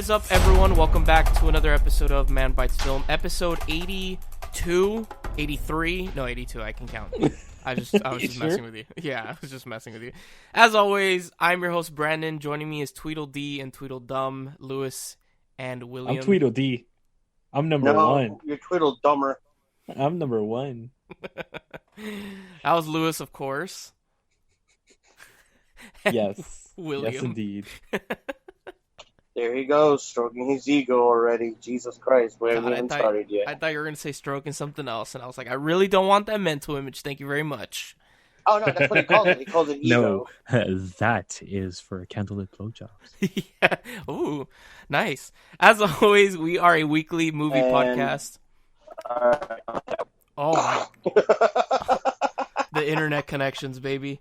is up, everyone? Welcome back to another episode of Manbitesfilm, episode 82, 83. No, 82. I can count. I was just messing with you. Yeah, I was just messing with you. As always, I'm your host Brandon. Joining me is Tweedledee and Tweedledum, Lewis and William. I'm Tweedledee. I'm number one. You're Tweedledummer. I'm number one. That was Lewis, of course. Yes. William. Yes, indeed. There he goes, stroking his ego already. Jesus Christ, we haven't even started yet. I thought you were going to say stroking something else, and I was like, I really don't want that mental image. Thank you very much. Oh, no, that's what he calls it. He calls it ego. No, that is for candlelit blowjobs. Yeah. Ooh, nice. As always, we are a weekly movie podcast. Oh, my. The internet connections, baby.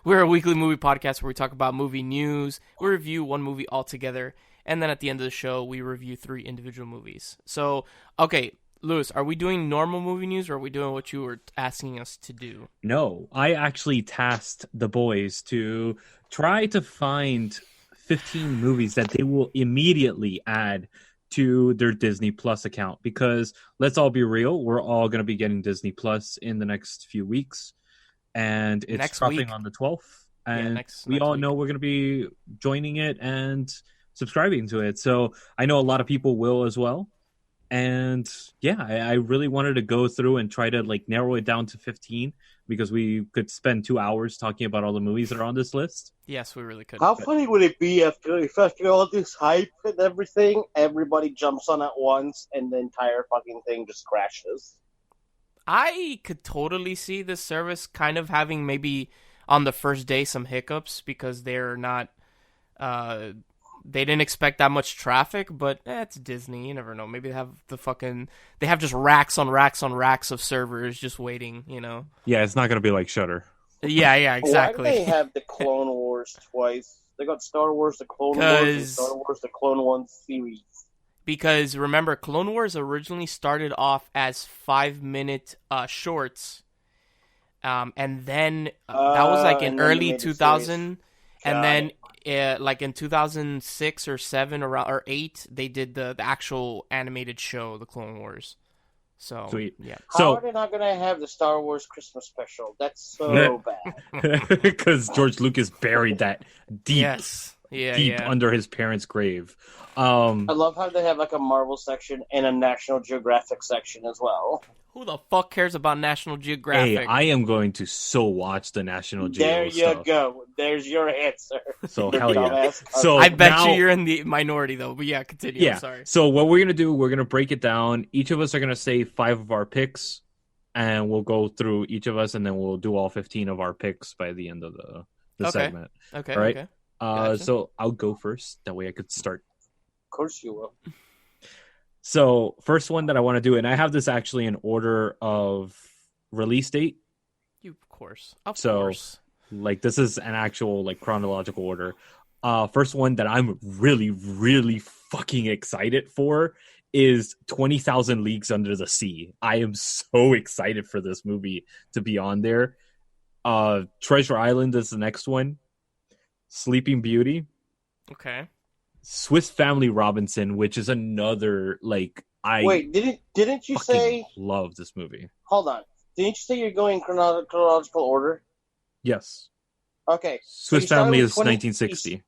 We're a weekly movie podcast where we talk about movie news, we review one movie altogether, and then at the end of the show, we review 3 individual movies. So, okay, Lewis, are we doing normal movie news, or are we doing what you were asking us to do? No, I actually tasked the boys to try to find 15 movies that they will immediately add to their Disney Plus account, because let's all be real, we're all going to be getting Disney Plus in the next few weeks. And it's dropping on the 12th. And next all know we're going to be joining it and subscribing to it. So I know a lot of people will as well. And yeah, I really wanted to go through and try to narrow it down to 15, because we could spend 2 hours talking about all the movies that are on this list. Yes, we really could. How funny would it be after all this hype and everything, everybody jumps on at once and the entire fucking thing just crashes? I could totally see this service kind of having maybe on the first day some hiccups, because they're not, they didn't expect that much traffic, but it's Disney, you never know. Maybe they have just racks on racks on racks of servers just waiting, you know? Yeah, it's not going to be like Shudder. Yeah, exactly. Why do they have the Clone Wars twice? They got Star Wars, the Clone Wars, and Star Wars, the Clone Wars series. Because, remember, Clone Wars originally started off as 5-minute shorts. And then that was in early 2000. And then in 2006 or 7 or 8, they did the actual animated show, The Clone Wars. So, sweet. Yeah. How are they not going to have the Star Wars Christmas special? That's so bad. Because George Lucas buried that deep. Yes. Yeah. Under his parents' grave. I love how they have a Marvel section and a National Geographic section as well. Who the fuck cares about National Geographic? Hey, I am going to watch the National Geographic. There you go. There's your answer. So hell yeah. So I bet you're in the minority though. But yeah, continue. Yeah. I'm sorry. So what we're gonna do? We're gonna break it down. Each of us are gonna say 5 of our picks, and we'll go through each of us, and then we'll do all 15 of our picks by the end of the segment. Okay. All right. Okay. Gotcha. So I'll go first. That way I could start. Of course you will. So first one that I want to do, and I have this actually in order of release date. Of course. This is an actual chronological order. First one that I'm really, really fucking excited for is 20,000 Leagues Under the Sea. I am so excited for this movie to be on there. Treasure Island is the next one. Sleeping Beauty. Okay. Swiss Family Robinson, which is another Wait, didn't you say love this movie? Hold on. Didn't you say you're going in chronological order? Yes. Okay. Swiss Family is 1960.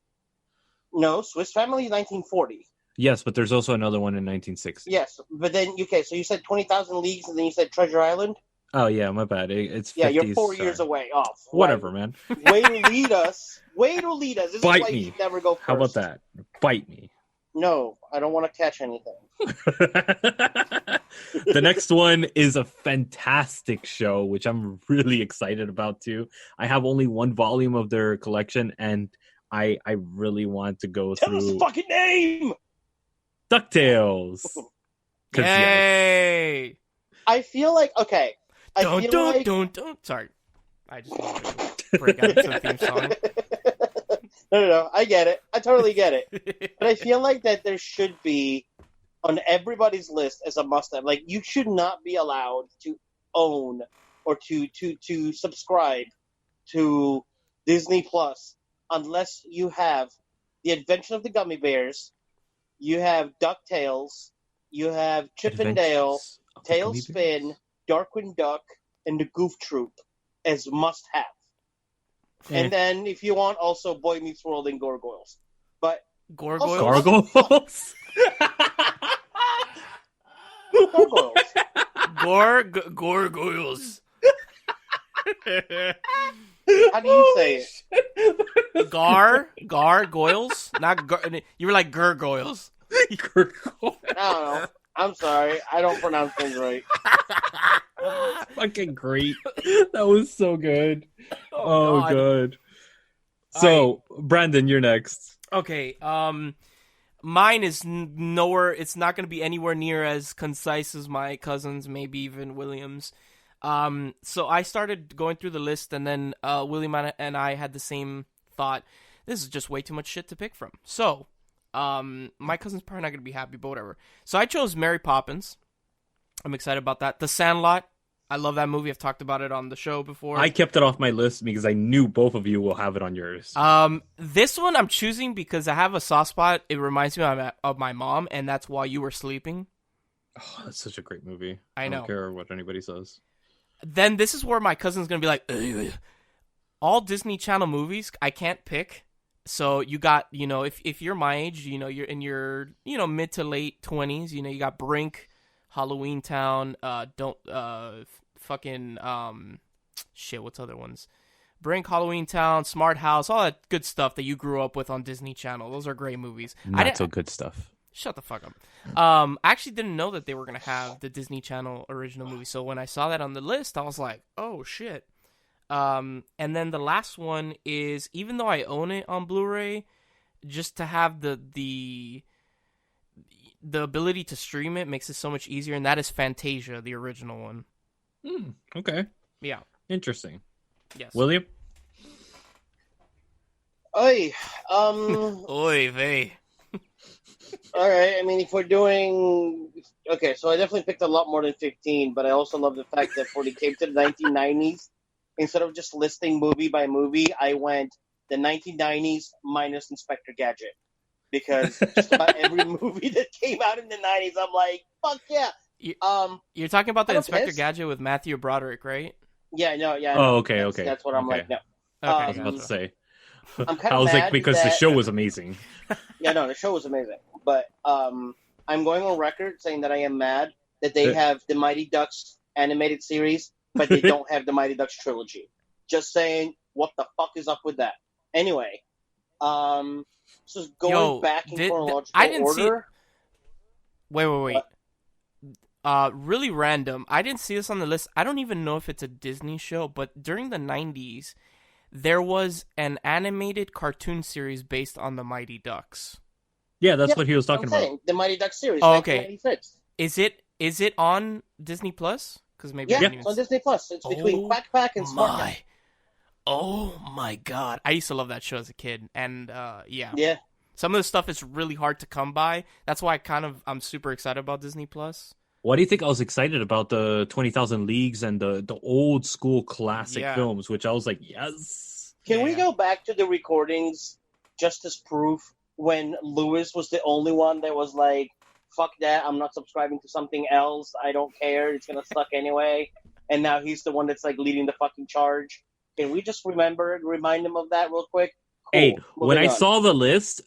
No, Swiss Family is 1940. Yes, but there's also another one in 1960. Yes, but then so you said 20,000 Leagues, and then you said Treasure Island. Oh yeah, my bad. It's 50s, you're 4 years away off. Whatever, man. Way to lead us. This Bite is why me. you should never go first. How about that? Bite me. No, I don't want to catch anything. The next one is a fantastic show, which I'm really excited about too. I have only 1 volume of their collection, and I really want to go through. Tell us the fucking name. DuckTales. Yay! Yes. I feel like Don't. Sorry. I just wanted to break out into the theme song. No. I get it. I totally get it. But I feel like that there should be on everybody's list as a must-have. You should not be allowed to own or to subscribe to Disney Plus unless you have The Adventure of the Gummy Bears. You have DuckTales. You have Chip and Dale, Tailspin, Darkwing Duck, and the Goof Troop as must-have. And then, if you want, also Boy Meets World and Gargoyles. But Gargoyles? Gargoyles? Gargoyles. How do you say it? Gargoyles? Not you were like gargoyles. I don't know. I'm sorry. I don't pronounce things right. Fucking great. That was so good. Oh God. So, Branden, you're next. Okay. Mine is nowhere. It's not going to be anywhere near as concise as my cousin's, maybe even William's. So I started going through the list, and then William and I had the same thought. This is just way too much shit to pick from. So, my cousin's probably not going to be happy, but whatever. So I chose Mary Poppins. I'm excited about that. The Sandlot. I love that movie. I've talked about it on the show before. I kept it off my list because I knew both of you will have it on yours. This one I'm choosing because I have a soft spot. It reminds me of my mom, and that's While You Were Sleeping. Oh, that's such a great movie. I know. I don't care what anybody says. Then this is where my cousin's going to be like, ugh. All Disney Channel movies, I can't pick. So you got, if you're my age, you're in your, mid to late 20s, you got Brink, Halloween Town, what's other ones? Brink, Halloween Town, Smart House, all that good stuff that you grew up with on Disney Channel. Those are great movies. Not so good stuff. Shut the fuck up. I actually didn't know that they were going to have the Disney Channel original movie. So when I saw that on the list, I was like, oh, shit. And then the last one is, even though I own it on Blu-ray, just to have the ability to stream it makes it so much easier, and that is Fantasia, the original one. Okay. Yeah. Interesting. Yes. William? Oy. Oy vey. All right. I mean, if we're doing... Okay, so I definitely picked a lot more than 15, but I also love the fact that when it came to the 1990s, instead of just listing movie by movie, I went the 1990s minus Inspector Gadget. Because just about every movie that came out in the 90s, I'm like, fuck yeah. You're talking about the Inspector Gadget with Matthew Broderick, right? Yeah, no, yeah. Oh, no. okay. That's what I'm like, no. Okay, I was about to say. I'm kind I of was mad like, because the show was amazing. Yeah, no, the show was amazing. But I'm going on record saying that I am mad that they have the Mighty Ducks animated series, but they don't have the Mighty Ducks trilogy. Just saying, what the fuck is up with that? Anyway, so going back in chronological order. Wait. Really random. I didn't see this on the list. I don't even know if it's a Disney show, but during the 90s, there was an animated cartoon series based on the Mighty Ducks. Yeah, that's what he was talking about. The Mighty Ducks series. Oh, okay. Is it on Disney Plus? Because maybe it's on Disney Plus. It's between Quack Pack and Smart. Oh my god! I used to love that show as a kid, and yeah. Some of the stuff is really hard to come by. That's why I'm super excited about Disney Plus. Why do you think I was excited about the 20,000 Leagues and the old school classic films, which I was like, yes. Can we go back to the recordings just as proof when Lewis was the only one that was like, fuck that, I'm not subscribing to something else, I don't care, it's gonna suck anyway, and now he's the one that's like leading the fucking charge? Can we just remind him of that real quick? Cool. Hey, when I saw the list,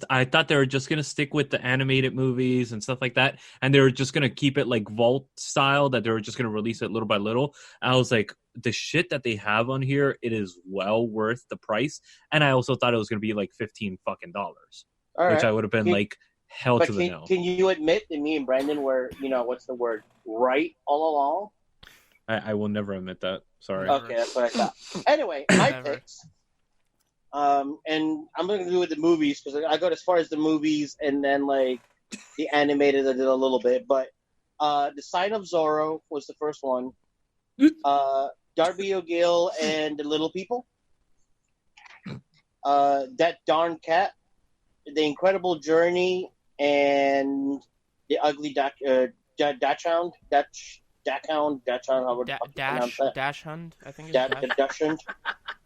I thought they were just going to stick with the animated movies and stuff like that. And they were just going to keep it like Vault style, that they were just going to release it little by little. I was like, the shit that they have on here, it is well worth the price. And I also thought it was going to be like $15 fucking dollars, which I would have been like, hell to the no. Can you admit that me and Branden were, what's the word, right all along? I will never admit that. Sorry. Okay, that's what I thought. Anyway, my picks. And I'm going to do with the movies because I got as far as the movies and then like the animated I did a little bit. But The Sign of Zorro was the first one. Darby O'Gill and the Little People. That Darn Cat. The Incredible Journey and The Ugly Dachshund. Dachshund, however the fuck you pronounce that. Dachshund, I think it's Dachshund.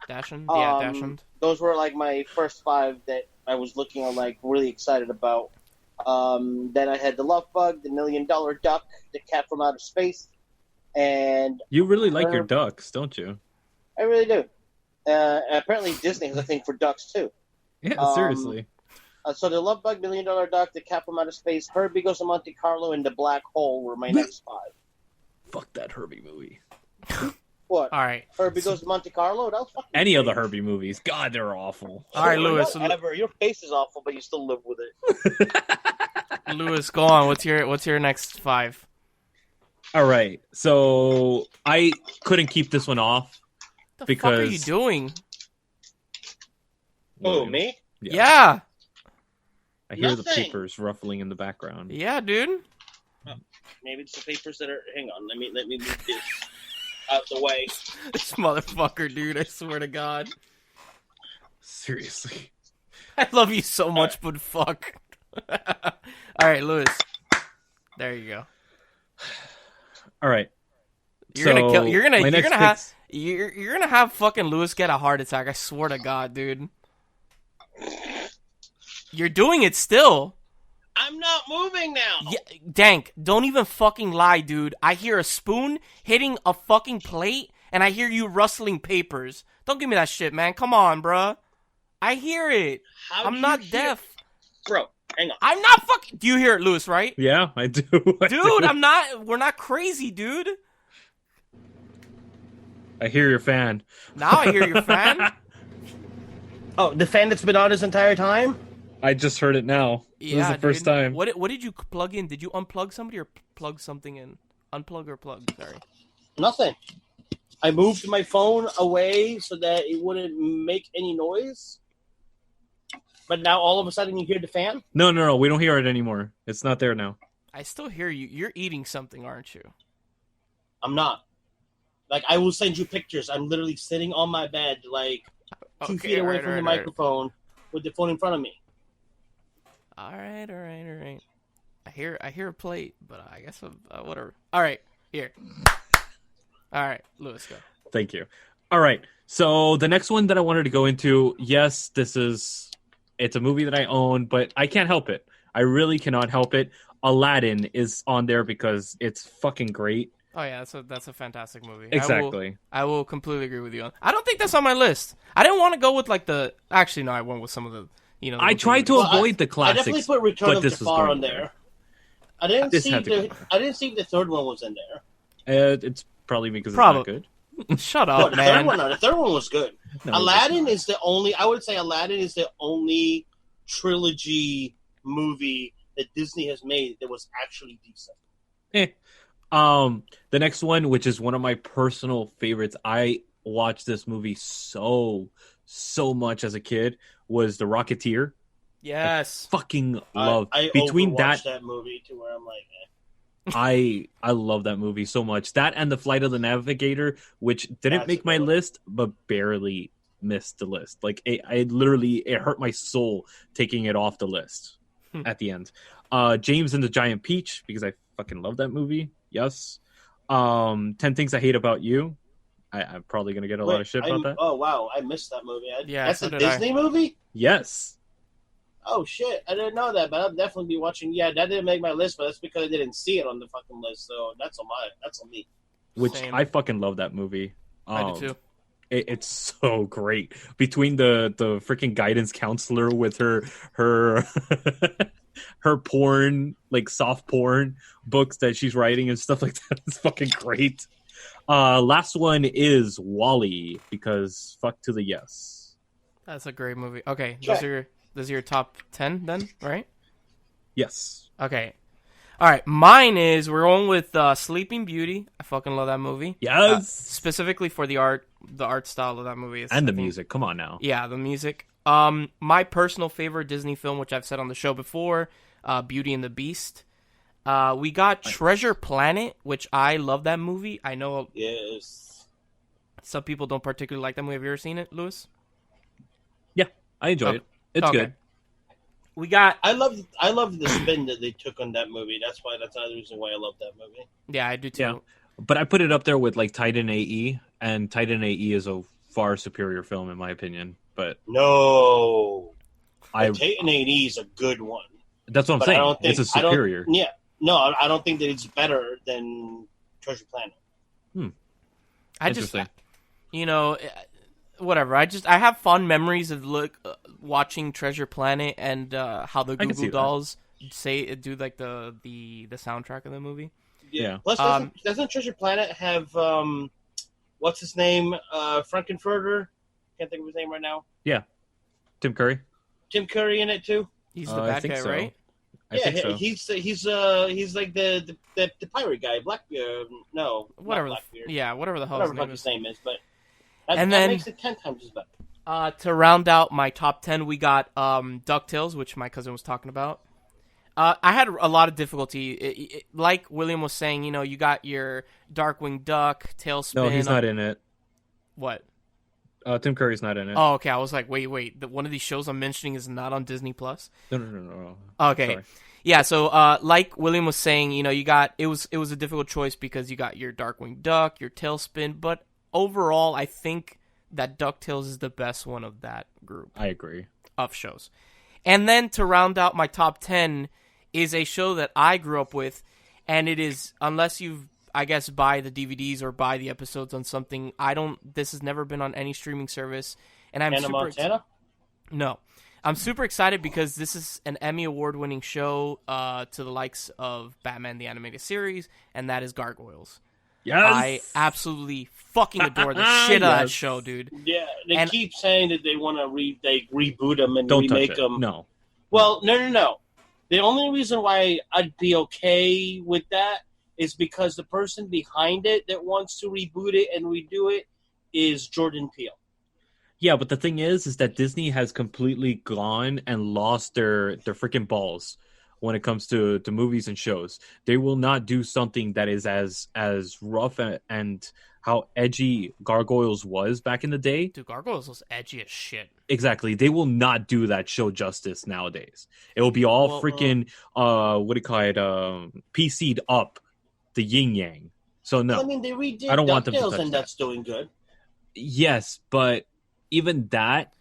Dachshund, yeah, Dachshund. Those were like my first 5 that I was looking on, like, really excited about. Then I had The Love Bug, The $1 Million Duck, The Cat from Outer Space, and... You really like your ducks, don't you? I really do. Apparently Disney has a thing for ducks, too. Yeah, seriously. So The Love Bug, $1 Million Duck, The Cat from Outer Space, Herbie Goes to Monte Carlo, and The Black Hole were my next 5. Fuck that Herbie movie. What? All right. Herbie Goes to Monte Carlo? That was fucking Any great. of the Herbie movies. God, they're awful. All right, Lewis. Whatever. Your face is awful, but you still live with it. Lewis, go on. What's your next 5? All right. So I couldn't keep this one off. What the because... fuck are you doing? Oh, me? Yeah. I hear the Nothing. papers ruffling in the background. Yeah, dude. Maybe it's the papers that are... Hang on. Let me move this out the way. This motherfucker, dude. I swear to God. Seriously. I love you so much, but fuck. All right, Lewis. There you go. All right. You're gonna kill. You're gonna have. pick's- You're gonna have fucking Lewis get a heart attack. I swear to God, dude. You're doing it still. I'm not moving now. Yeah, Dank, don't even fucking lie, dude. I hear a spoon hitting a fucking plate, and I hear you rustling papers. Don't give me that shit, man. Come on, bruh. I hear it. I'm not deaf. Bro, hang on. I'm not fucking... Do you hear it, Lewis, right? Yeah, I do. Dude, I'm not... We're not crazy, dude. I hear your fan. Now I hear your fan. Oh, the fan that's been on this entire time? I just heard it now. This is the first time. What did you plug in? Did you unplug somebody or plug something in? Unplug or plug? Sorry. Nothing. I moved my phone away so that it wouldn't make any noise. But now all of a sudden you hear the fan? No. We don't hear it anymore. It's not there now. I still hear you. You're eating something, aren't you? I'm not. Like, I will send you pictures. I'm literally sitting on my bed, like, 2 feet away from the microphone with the phone in front of me. All right. I hear a plate, but I guess whatever. All right, here. All right, Lewis, go. Thank you. All right. So the next one that I wanted to go into, yes, it's a movie that I own, but I can't help it. I really cannot help it. Aladdin is on there because it's fucking great. Oh yeah, that's a fantastic movie. Exactly. I will completely agree with you. I don't think that's on my list. I didn't want to go with like the. Actually, no, I went with some of the. I tried to avoid the classics. I definitely put Return of Jafar on there. I didn't see the third one was in there. It's probably because it's not good. Shut up, man. The third one was good. No, Aladdin is the only. I would say Aladdin is the only trilogy movie that Disney has made that was actually decent. The next one, which is one of my personal favorites, I watched this movie so much as a kid, was The Rocketeer. Yes, I fucking love. I between that movie to where I'm like, I love that movie so much. That and The Flight of the Navigator, which didn't make my list, but barely missed the list. Like it hurt my soul taking it off the list at the end. James and the Giant Peach, because I fucking love that movie. Yes. 10 Things I Hate About You. I'm probably gonna get a lot of shit about that. Oh wow, I missed that movie. That's so a Disney movie? Yes. Oh shit, I didn't know that, but I'll definitely be watching. Yeah, that didn't make my list, but that's because I didn't see it on the fucking list. So that's on me. Which Same. I fucking love that movie. I do too. It's so great between the freaking guidance counselor with her her porn, like soft porn books that she's writing and stuff like that. It's fucking great. Last one is WALL-E because fuck to the yes. That's a great movie. Okay, Sure. those are your top 10 then, right? Yes. Okay. All right, mine is we're going with Sleeping Beauty. I fucking love that movie. Yes. Specifically for the art style of that movie. And the music. Come on now. Yeah, the music. My personal favorite Disney film, which I've said on the show before, Beauty and the Beast. We got Treasure Planet, which I love that movie. I know Yes. some people don't particularly like that movie. Have you ever seen it, Lewis? Yeah, I enjoy it. It's good. We got. I love the spin that they took on that movie. That's another reason why I love that movie. Yeah, I do too. Yeah. But I put it up there with like Titan AE, and Titan AE is a far superior film in my opinion. But No. Titan A&E is a good one. That's what I'm saying. It's a superior. I don't think that it's better than Treasure Planet. Interesting. Whatever. I have fond memories of watching Treasure Planet and how the Goo Goo Dolls do like the soundtrack of the movie. Yeah. Plus, doesn't Treasure Planet have what's his name? Frankenfurter. Can't think of his name right now. Yeah. Tim Curry in it too. He's the bad guy, right? I think so. He's like the pirate guy. Blackbeard. No, whatever. Blackbeard. Whatever the hell his name is. But that makes it 10 times as better. To round out my top 10, we got DuckTales, which my cousin was talking about. I had a lot of difficulty. Like William was saying, you got your Darkwing Duck, Tailspin. No, he's not in it. What? Tim Curry's not in it. Oh, okay. I was like, wait. One of these shows I'm mentioning is not on Disney Plus. No. Okay. Sorry. Yeah. So, like William was saying, you got it was a difficult choice because you got your Darkwing Duck, your Tailspin, but overall, I think that DuckTales is the best one of that group. I agree. Of shows. And then to round out my top 10 is a show that I grew up with, and it is, unless you've, I guess, buy the DVDs or buy the episodes on something, this has never been on any streaming service, and I'm Hannah Montana? No. I'm super excited because this is an Emmy Award-winning show to the likes of Batman the Animated Series, and that is Gargoyles. Yes! I absolutely fucking adore the shit out of that show, dude. Yeah, they keep saying that they want to reboot them and don't remake touch it. them. No. Well, no. The only reason why I'd be okay with that is because the person behind it that wants to reboot it and redo it is Jordan Peele. Yeah, but the thing is that Disney has completely gone and lost their freaking balls when it comes to movies and shows. They will not do something that is as rough and how edgy Gargoyles was back in the day. Dude, Gargoyles was edgy as shit. Exactly. They will not do that show justice nowadays. It will be all freaking, PC'd up the yin-yang. So, no. I mean, they redid I don't want them to touch and that. that's doing good. Yes, but even that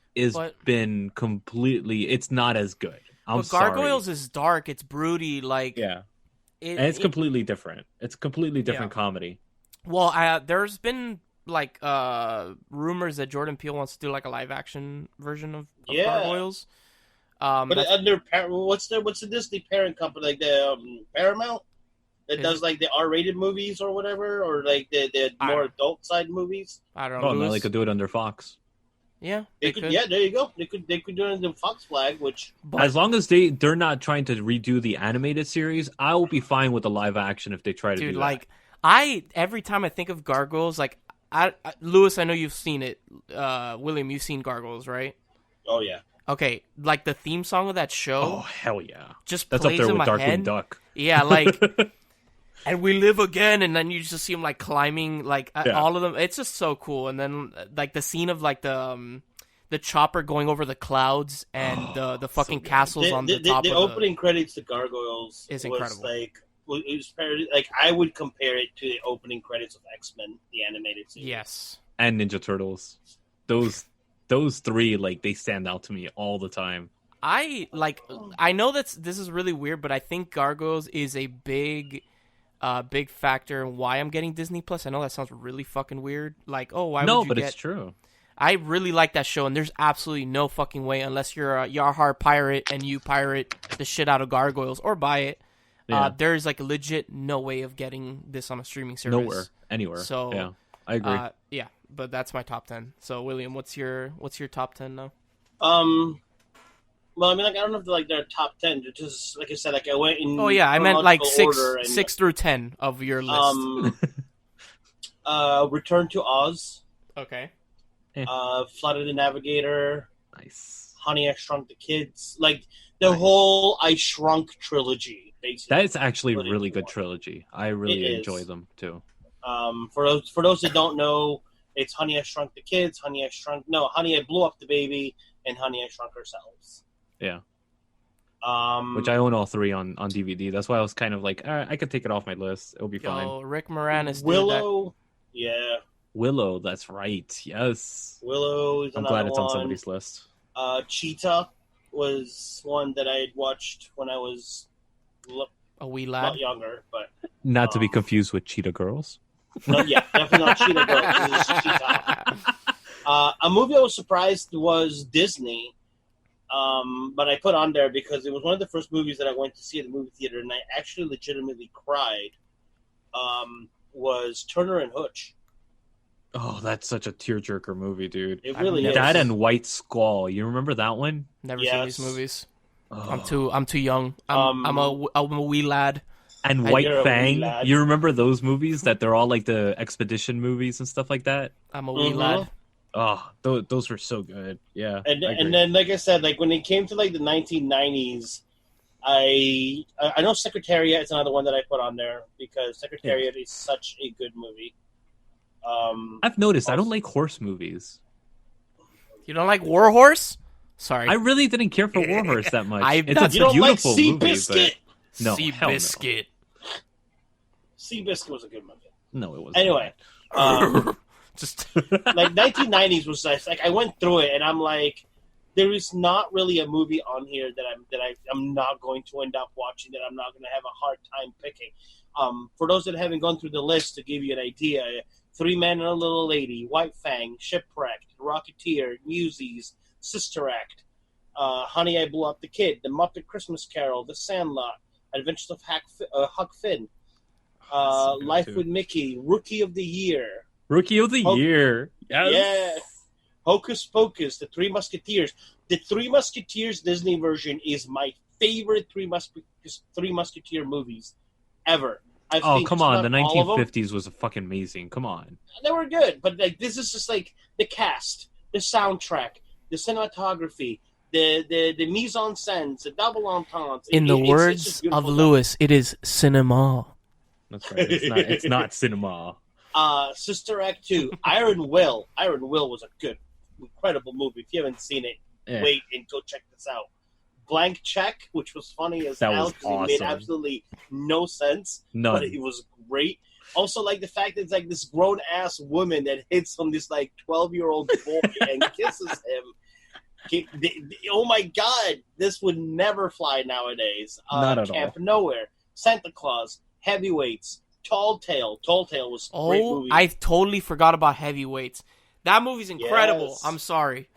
been completely... It's not as good. But Gargoyles is dark. It's broody. Like, yeah. And it's completely different. It's a completely different comedy. Well, there's been like rumors that Jordan Peele wants to do like a live action version of Gargoyles. But under what's the Disney parent company, like the Paramount, that does like the R-rated movies or whatever, or like the more adult side movies. I don't know. Oh no, they could do it under Fox. Yeah, they could. Yeah, there you go. They could do it under the Fox flag, which as long as they're not trying to redo the animated series, I will be fine with the live action if they try to do that. Like every time I think of Gargoyles, like Lewis, I know you've seen it. William, you've seen Gargoyles, right? Oh yeah. Okay, like the theme song of that show. Oh hell yeah! Just that's plays up there in with my Darkwing head. Duck. Yeah, like. And we live again, and then you just see him like climbing, like all of them. It's just so cool. And then like the scene of like the chopper going over the clouds and the fucking castles on the top. The opening credits to Gargoyles is incredible. It was like I would compare it to the opening credits of X-Men, the animated series. Yes, and Ninja Turtles. Those three, like, they stand out to me all the time. I know this is really weird, but I think Gargoyles is a big factor in why I'm getting Disney Plus. I know that sounds really fucking weird. Like, oh, why would you get... it's true. I really like that show, and there's absolutely no fucking way, unless you're a Yarhar pirate and you pirate the shit out of Gargoyles or buy it. Yeah. There's like legit no way of getting this on a streaming service. Nowhere, anywhere. So yeah, I agree. Yeah, but that's my top 10. So William, what's your top 10 now? Well, I mean, like, I don't know if they're, like, they're top 10. Just, like I said, like, I went in... Oh, yeah, I meant, like, 6 through 10 of your list. Return to Oz. Okay. Flight of the Navigator. Nice. Honey, I Shrunk the Kids. Like, the whole I Shrunk trilogy, basically. That is actually a really good trilogy. I really enjoy them, too. For those that don't know, it's Honey, I Shrunk the Kids, Honey, I Blew Up the Baby, and Honey, I Shrunk Ourselves. Yeah. Which I own all three on DVD. That's why I was kind of like, all right, I could take it off my list. It'll be fine. Rick Moranis. Willow. Yeah. Willow, that's right. Yes. Willow is I'm glad it's on somebody's list. Cheetah was one that I had watched when I was a wee a lad. lot younger, but Not to be confused with Cheetah Girls. no, yeah, definitely not Cheetah Girls. This is Cheetah. A movie I was surprised was Disney, but I put on there because it was one of the first movies that I went to see at the movie theater, and I actually legitimately cried. Was Turner and Hooch. Oh, that's such a tearjerker movie, dude. It really is. That and White Squall. You remember that one? Never Yes. seen these movies. Oh. I'm too young. I'm a wee lad. And White You're a wee Fang. lad. You remember those movies that they're all like the expedition movies and stuff like that? I'm a wee lad. Oh, those were so good. Yeah. I agree. And then, like I said, like when it came to like the 1990s, I know Secretariat is another one that I put on there because Secretariat is such a good movie. I've noticed I don't like horse movies. You don't like War Horse? Sorry. I really didn't care for War Horse that much. It's a you don't like beautiful movie, Seabiscuit? but no, hell no. Seabiscuit. Seabiscuit was a good movie. No, it wasn't. Anyway, Just like 1990s was like I went through it and I'm like, there is not really a movie on here that I'm not going to end up watching, that I'm not going to have a hard time picking. For those that haven't gone through the list, to give you an idea, Three Men and a Little Lady, White Fang, Shipwrecked, Rocketeer, Newsies, Sister Act, Honey, I Blew Up the Kid, The Muppet Christmas Carol, The Sandlot, Adventures of Huck Finn, Life with Mickey, Rookie of the Year. Rookie of the Year. Yes. Yeah. Hocus Pocus, The Three Musketeers. The Three Musketeers Disney version is my favorite Three Musketeer movies ever. Come on, the 1950s was fucking amazing. Come on. They were good, but like this is just like the cast, the soundtrack, the cinematography, the mise en scène, the double ententes. in the words of Lewis, it is cinema. That's right. It's not cinema. Sister Act 2, Iron Will. Iron Will was a good, incredible movie. If you haven't seen it, wait and go check this out. Blank Check, which was funny as hell because it made absolutely no sense. None. But it was great. Also, like the fact that it's like this grown ass woman that hits on this like 12-year-old boy and kisses him. Oh my god, this would never fly nowadays. Not at Camp all. Nowhere, Santa Claus, Heavyweights, Tall Tale. Tall Tale was a great movie. I totally forgot about Heavyweights. That movie's incredible. Yes. I'm sorry.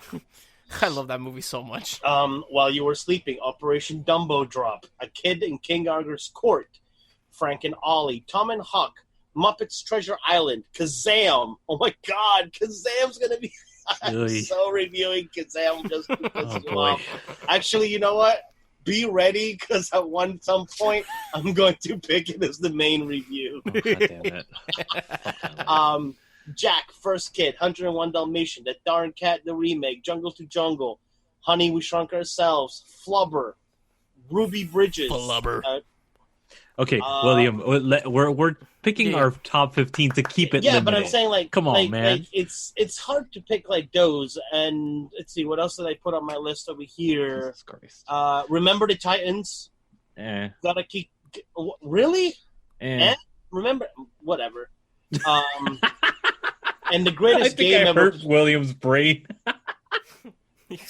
I love that movie so much. While You Were Sleeping, Operation Dumbo Drop, A Kid in King Arthur's Court, Frank and Ollie, Tom and Huck, Muppets Treasure Island, Kazam. Oh my god, Kazam's gonna be... I'm so reviewing Kazam just because you love. Actually, you know what? Be ready, because at some point, I'm going to pick it as the main review. Oh, God damn it. Jack, First Kid, 101 Dalmatian, That Darn Cat, the remake, Jungle to Jungle, Honey, We Shrunk Ourselves, Flubber, Ruby Bridges. Flubber. Okay, William, we're picking our top 15 to keep it limited. But I'm saying, like, come on, man. Like, it's hard to pick like those. And let's see, what else did I put on my list over here? Jesus Christ. Remember the Titans. Gotta keep. Really? Remember, whatever. And the greatest game ever. Hurt William's brain.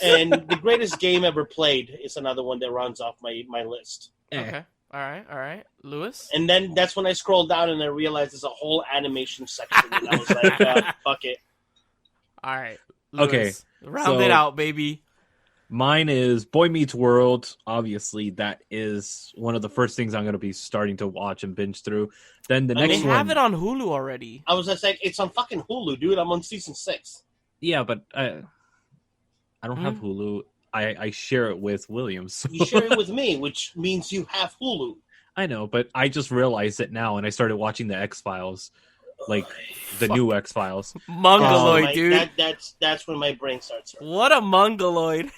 And the greatest game ever played is another one that runs off my list. Okay. All right. Lewis? And then that's when I scrolled down and I realized there's a whole animation section. And I was like, fuck it. All right. Lewis, okay. Round it out, baby. Mine is Boy Meets World. Obviously, that is one of the first things I'm going to be starting to watch and binge through. Then the next one... They have it on Hulu already. I was just like, it's on fucking Hulu, dude. I'm on season 6. Yeah, but I don't have Hulu. I share it with Williams. So. You share it with me, which means you have Hulu. I know, but I just realized it now, and I started watching the X-Files. Like, the new X-Files. Mongoloid, dude. That's when my brain starts hurting. What a mongoloid.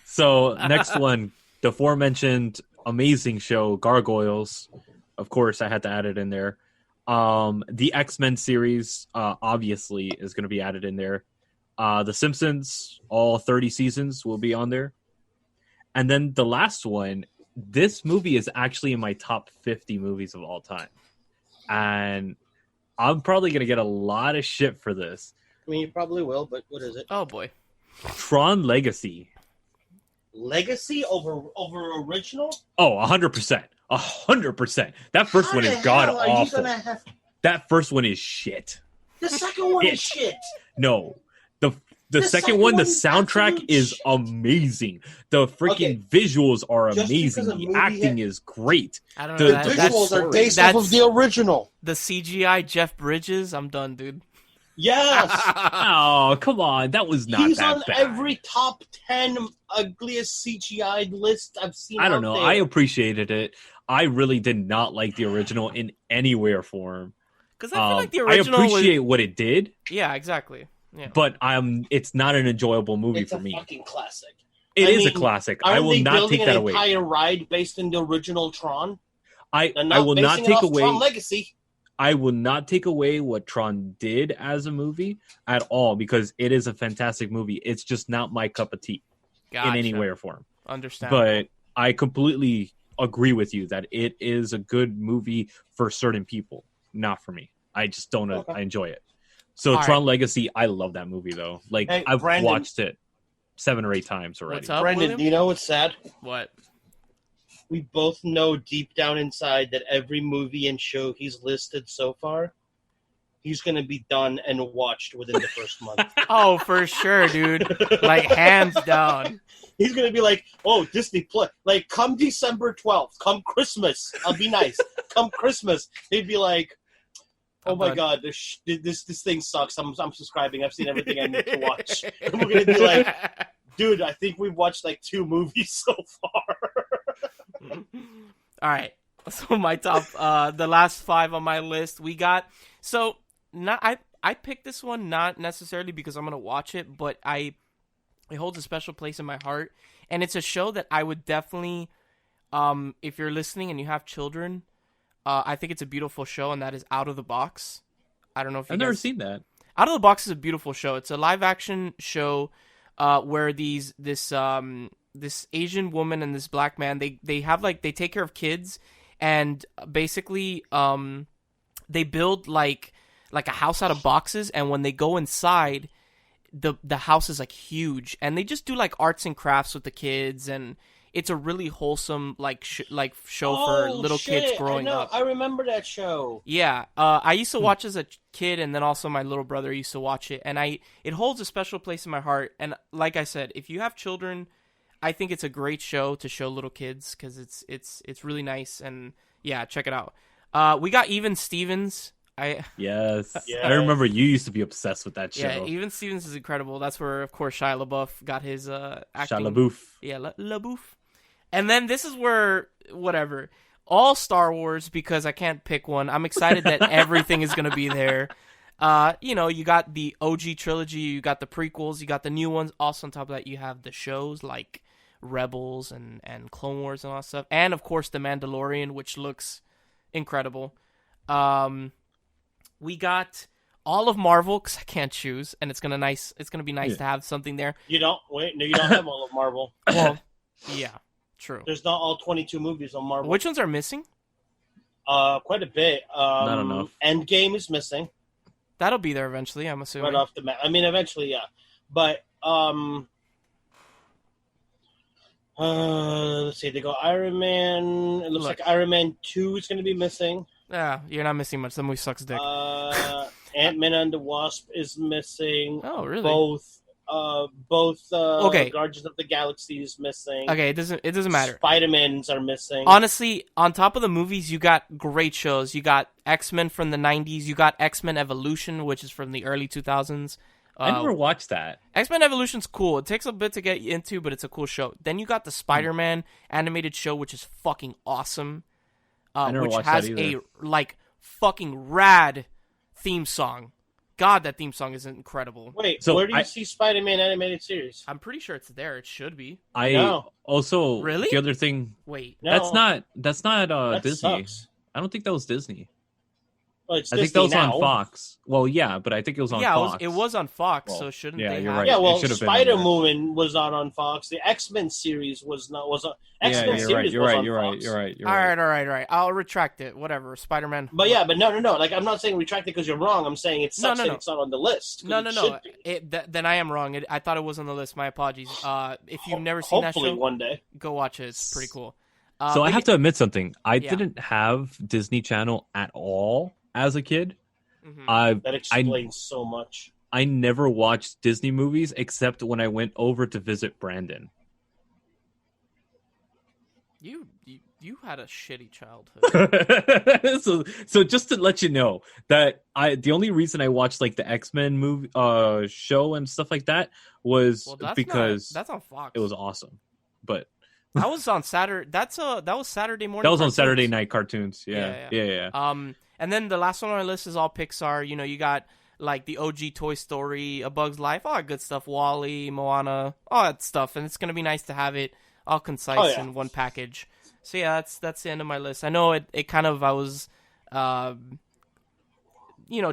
So, next one, the aforementioned amazing show, Gargoyles. Of course, I had to add it in there. The X-Men series, obviously, is going to be added in there. The Simpsons, all 30 seasons will be on there. And then the last one, this movie is actually in my top 50 movies of all time. And I'm probably going to get a lot of shit for this. I mean, you probably will, but what is it? Oh, boy. Tron Legacy. Legacy over original? Oh, 100%. 100%. That first one is god awful. That first one is shit. The second one is shit. No. The second one, the soundtrack is amazing. The freaking visuals are amazing. The acting is great. I don't know. The visuals are based off of the original. The CGI Jeff Bridges, I'm done, dude. Yes. Oh, come on. That was not He's that on bad. every top 10 ugliest CGI list I've seen. I don't know. I appreciated it. I really did not like the original in any way or form. Because I feel like the original I appreciate what it did. Yeah, exactly. Yeah. But it's not an enjoyable movie for me. It's a fucking classic. It is a classic. I will not take that away. An entire ride based in the original Tron. I will not take away Tron Legacy. I will not take away what Tron did as a movie at all because it is a fantastic movie. It's just not my cup of tea in any way or form. Understand. But I completely agree with you that it is a good movie for certain people, not for me. I just don't. Okay. I enjoy it. So all Tron Legacy, I love that movie though. Like I've watched it 7 or 8 times already. What's up, Branden, William? do you know what's sad? What? We both know deep down inside that every movie and show he's listed so far, he's going to be done and watched within the first month. Oh, for sure, dude. Like, hands down. He's going to be like, oh, Disney Plus. Like, come December 12th, come Christmas. I'll be nice. Come Christmas. He'd be like, oh my God, this thing sucks. I'm subscribing. I've seen everything I need to watch. And we're going to be like, dude, I think we've watched like 2 movies so far. All right. So my top, the last 5 on my list, we got. So I picked this one not necessarily because I'm gonna watch it, but it holds a special place in my heart, and it's a show that I would definitely, if you're listening and you have children, I think it's a beautiful show, and that is Out of the Box. I don't know if I've never seen that. Out of the Box is a beautiful show. It's a live action show, where this Asian woman and this black man, they have like, they take care of kids, and basically they build like a house out of boxes, and when they go inside, the house is like huge, and they just do like arts and crafts with the kids, and it's a really wholesome show for little kids growing up. I remember that show. Yeah, I used to watch as a kid, and then also my little brother used to watch it, and it holds a special place in my heart. And like I said, if you have children, I think it's a great show to show little kids because it's really nice, and yeah, check it out. We got Even Stevens. Yes. I remember you used to be obsessed with that show. Yeah, Even Stevens is incredible. That's where, of course, Shia LaBeouf got his acting. Shia LaBeouf. Yeah, LaBeouf. And then this is where, whatever, all Star Wars, because I can't pick one. I'm excited that everything is going to be there. You got the OG trilogy, you got the prequels, you got the new ones. Also on top of that, you have the shows like Rebels and Clone Wars and all that stuff. And, of course, The Mandalorian, which looks incredible. We got all of Marvel, because I can't choose, and it's gonna be nice to have something there. You don't have all of Marvel. Well, yeah, true. There's not all 22 movies on Marvel. Which ones are missing? Quite a bit. Not enough. Endgame is missing. That'll be there eventually, I'm assuming. Right off the map. I mean, eventually, yeah. But let's see. They go Iron Man. It looks like Iron Man 2 is going to be missing. Yeah, you're not missing much. That movie sucks dick. Ant-Man and the Wasp is missing. Oh, really? Both Guardians of the Galaxy is missing. Okay, it doesn't matter. Spider-Mans are missing. Honestly, on top of the movies, you got great shows. You got X-Men from the 90s. You got X-Men Evolution, which is from the early 2000s. I never watched that. X-Men Evolution's cool. It takes a bit to get into, but it's a cool show. Then you got the Spider-Man animated show, which is fucking awesome. Which has a fucking rad theme song. God, that theme song is incredible. Wait, so where do you see Spider-Man animated series? I'm pretty sure it's there. It should be. Also really? The other thing. Wait, no. That's not Disney. Sucks. I don't think that was Disney. Well, it's I think Disney that was now. on Fox. Well, yeah, but I think it was on Fox. It was on Fox, Well, so shouldn't yeah, they you're have... right. Yeah, well, It should have been Spider on there. Woman was not on Fox. The X-Men series was not. X-Men Yeah, series you're was right. on You're Fox. right. You're right. You're All right. right. I'll retract it. Whatever. Spider-Man. But yeah, but no. Like, I'm not saying retract it because you're wrong. I'm saying it sucks that it's not on the list. No. It should be. Then I am wrong. I thought it was on the list. My apologies. If you've never seen that Hopefully show, one day. go watch it. It's pretty cool. So I have to admit something. I Yeah. didn't have Disney Channel at all as a kid. Mhm. That explains so much. I never watched Disney movies except when I went over to visit Brandon. You had a shitty childhood. so just to let you know that the only reason I watched like the X-Men movie show and stuff like that was because that's on Fox. it was awesome. But that was on Saturday. That was Saturday morning. that was on cartoons. Saturday night cartoons. Yeah. And then the last one on our list is all Pixar. You know, you got like the OG Toy Story, A Bug's Life, all that good stuff. WALL-E, Moana, all that stuff. And it's gonna be nice to have it all concise in one package. So yeah, that's the end of my list. I know it kind of, I was,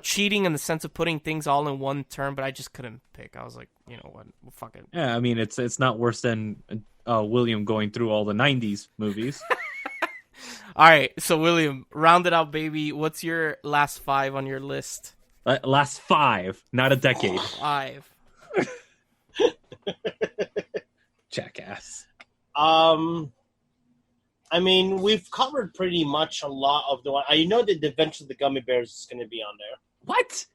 cheating in the sense of putting things all in one term, but I just couldn't pick. I was like, you know what, fuck it. Yeah, I mean it's not worse than William going through all the '90s movies. All right, so William, round it out, baby. What's your last 5 on your list? Last 5, not a decade. 5. Jackass. I mean, we've covered pretty much a lot of the one. I know that the Adventure of the Gummy Bears is going to be on there. What?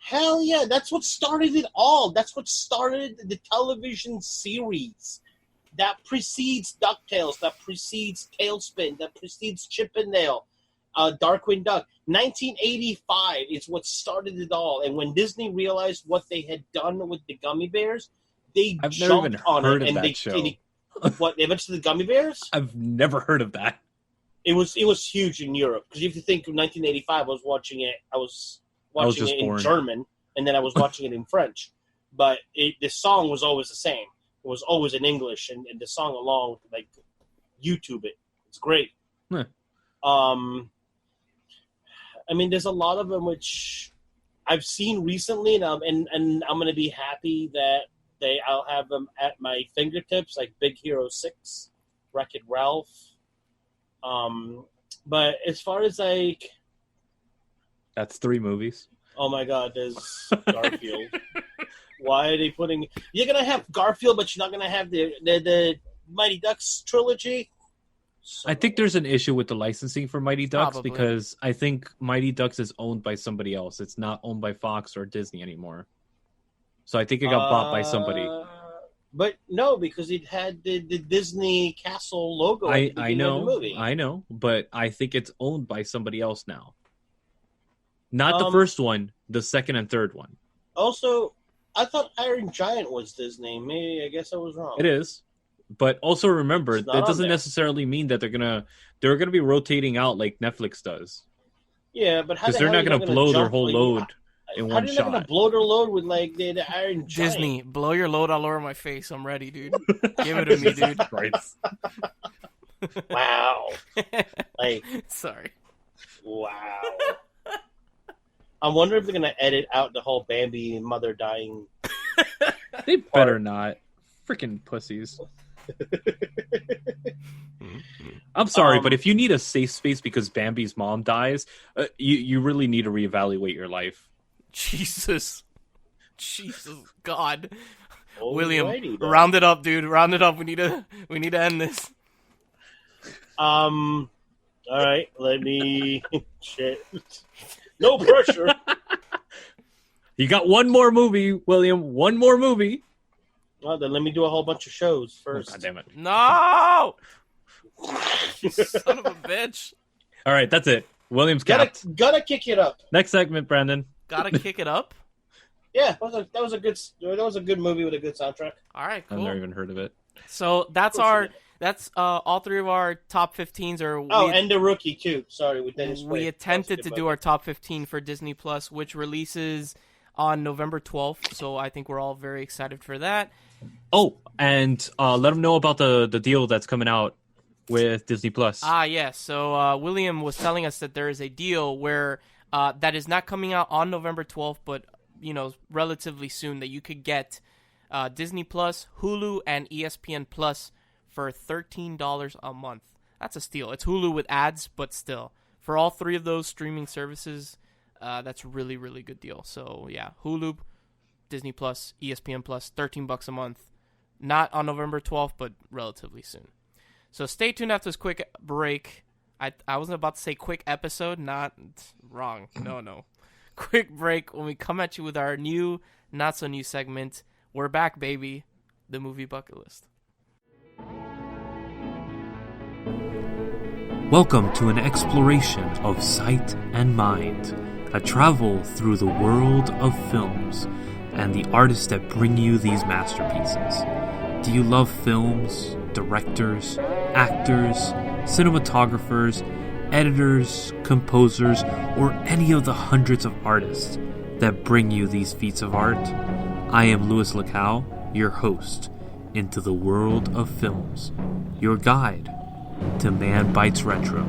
Hell yeah, that's what started it all. That's what started the television series. That precedes DuckTales, that precedes Tailspin, that precedes Chip and Dale, Darkwing Duck. 1985 is what started it all. And when Disney realized what they had done with the Gummy Bears, they jumped on it. And they what, they went to the Gummy Bears? I've never heard of that. It was huge in Europe. Because if you think of 1985, I was watching it in German, and then I was watching it in French. But the song was always the same. It was always in English, and the song along, like, YouTube it. It's great. Huh. I mean, there's a lot of them which I've seen recently, and I'm going to be happy that I'll have them at my fingertips, like Big Hero 6, Wreck-It Ralph. But as far as, like... That's 3 movies. Oh my God, there's Garfield. Why are they putting... You're going to have Garfield, but you're not going to have the Mighty Ducks trilogy? I think there's an issue with the licensing for Mighty Ducks Probably. because I think Mighty Ducks is owned by somebody else. It's not owned by Fox or Disney anymore. So I think it got bought by somebody. But no, because it had the Disney Castle logo at the beginning of the movie. I know, but I think it's owned by somebody else now. Not the first one, the second and third one. Also, I thought Iron Giant was Disney. Maybe I guess I was wrong. It is. But also remember, It's not that on doesn't there. necessarily mean that they're gonna be rotating out like Netflix does. Yeah, but how Because the they're hell not are you going to blow their jump, whole like, load in how one are you not going shot. to blow their load with like the Iron Giant? Disney, blow your load all over my face. I'm ready, dude. Give it to me, dude. Christ. Wow. Like, Sorry. wow. I wonder if they're going to edit out the whole Bambi mother dying. They better not. Freaking pussies. I'm sorry, but if you need a safe space because Bambi's mom dies, you really need to reevaluate your life. Jesus God. Alrighty, William, then. round it up, dude. Round it up. We need to end this. All right, let me... Shit. No pressure. You got one more movie, William. One more movie. Well, then let me do a whole bunch of shows first. God damn it. No! Son of a bitch. All right, that's it. William's capped. Gotta kick it up. Next segment, Brandon. Gotta kick it up. Yeah, that was a good movie with a good soundtrack. All right, I've cool. never even heard of it. So that's all 3 of our top 15s. And the Rookie too. Sorry, we didn't. We attempted to do our top 15 for Disney Plus, which releases on November 12th. So I think we're all very excited for that. Oh, and let them know about the deal that's coming out with Disney Plus. Yes. So William was telling us that there is a deal where that is not coming out on November 12th, but relatively soon, that you could get Disney Plus, Hulu, and ESPN Plus for $13 a month. That's a steal. It's Hulu with ads, but still, for all three of those streaming services, that's really, really good deal. So yeah, Hulu, Disney Plus, ESPN Plus, $13 a month. Not on November 12th, but relatively soon. So stay tuned after this quick break. I wasn't about to say quick episode, not wrong. No. Quick break when we come at you with our new, not so new segment. We're back, baby. The movie bucket list. Welcome to an exploration of sight and mind, a travel through the world of films and the artists that bring you these masterpieces. Do you love films, directors, actors, cinematographers, editors, composers, or any of the hundreds of artists that bring you these feats of art? I am Luislacau, your host into the world of films, your guide to Man Bites Retro.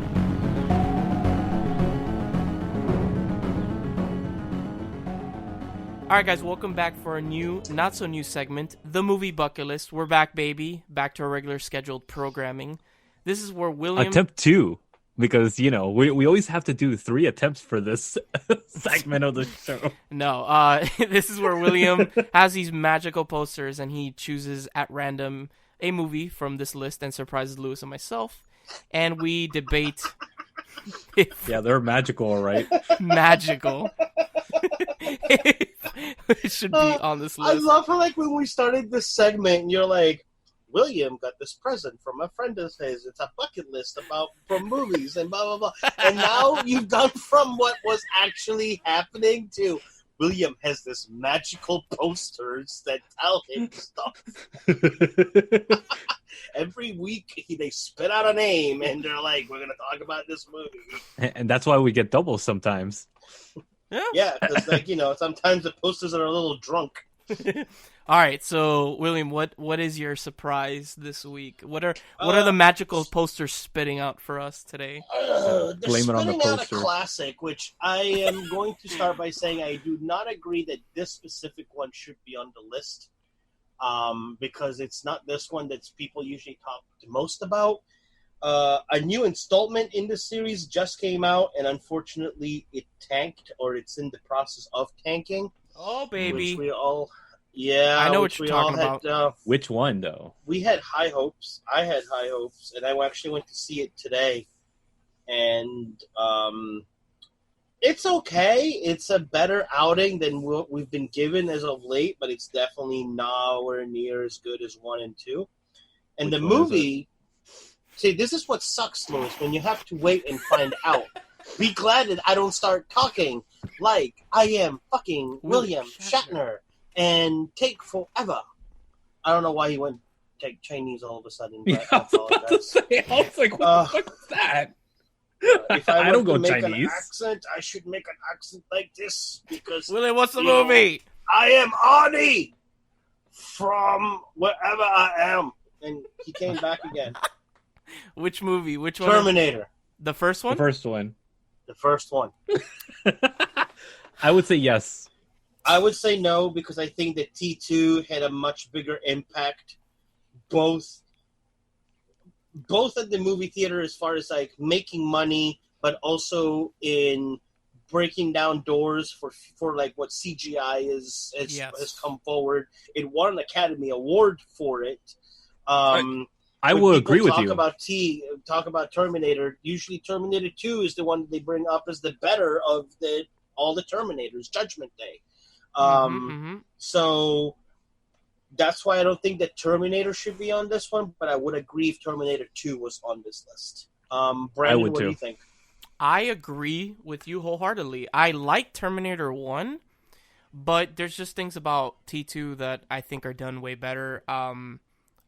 Alright guys, welcome back for a new, not so new segment, The Movie Bucket List. We're back, baby. Back to our regular scheduled programming. This is where William... Attempt 2, because, we always have to do 3 attempts for this segment of the show. No, this is where William has these magical posters and he chooses at random a movie from this list and surprises Lewis and myself. And we debate... Yeah, they're magical, all right? Magical. It should be on this list. I love how, when we started this segment, you're like, William got this present from a friend of his. It's a bucket list from movies and blah, blah, blah. And now you've gone from what was actually happening to William has this magical posters that tell him stuff. Every week, they spit out a name, and they're like, we're going to talk about this movie. And that's why we get doubles sometimes. Yeah, because, sometimes the posters are a little drunk. All right, so William, what is your surprise this week? What are the magical posters spitting out for us today? They're Blame it on the spitting out a poster. classic, which I am going to start by saying I do not agree that this specific one should be on the list, because it's not this one that people usually talk the most about. A new installment in the series just came out, and unfortunately, it tanked, or it's in the process of tanking. Oh, baby! Which we all, I know what you're talking about. Which one, though? We had high hopes. I had high hopes, and I actually went to see it today. And it's okay. It's a better outing than what we've been given as of late, but it's definitely nowhere near as good as 1 and 2. And Which the one is movie... See, this is what sucks, Louis, when you have to wait and find out. Be glad that I don't start talking like I am fucking William Shatner and take forever. I don't know why he went take Chinese all of a sudden, but I apologize. I was like, what the fuck is that? If I don't go make Chinese. An accent, I should make an accent like this because William, what's the movie? I am Arnie from wherever I am, and he came back again. Which movie? Which one? Terminator. The first one? The first one. The first one. I would say yes. I would say no because I think that T2 had a much bigger impact, both at the movie theater as far as making money, but also in breaking down doors for what CGI has come forward. It won an Academy Award for it. I will agree with you. Talk about Terminator. Usually, Terminator 2 is the one that they bring up as the better of all the Terminators. Judgment Day. So that's why I don't think that Terminator should be on this one. But I would agree if Terminator 2 was on this list. Branden, what do you think? I agree with you wholeheartedly. I like Terminator 1, but there's just things about T2 that I think are done way better.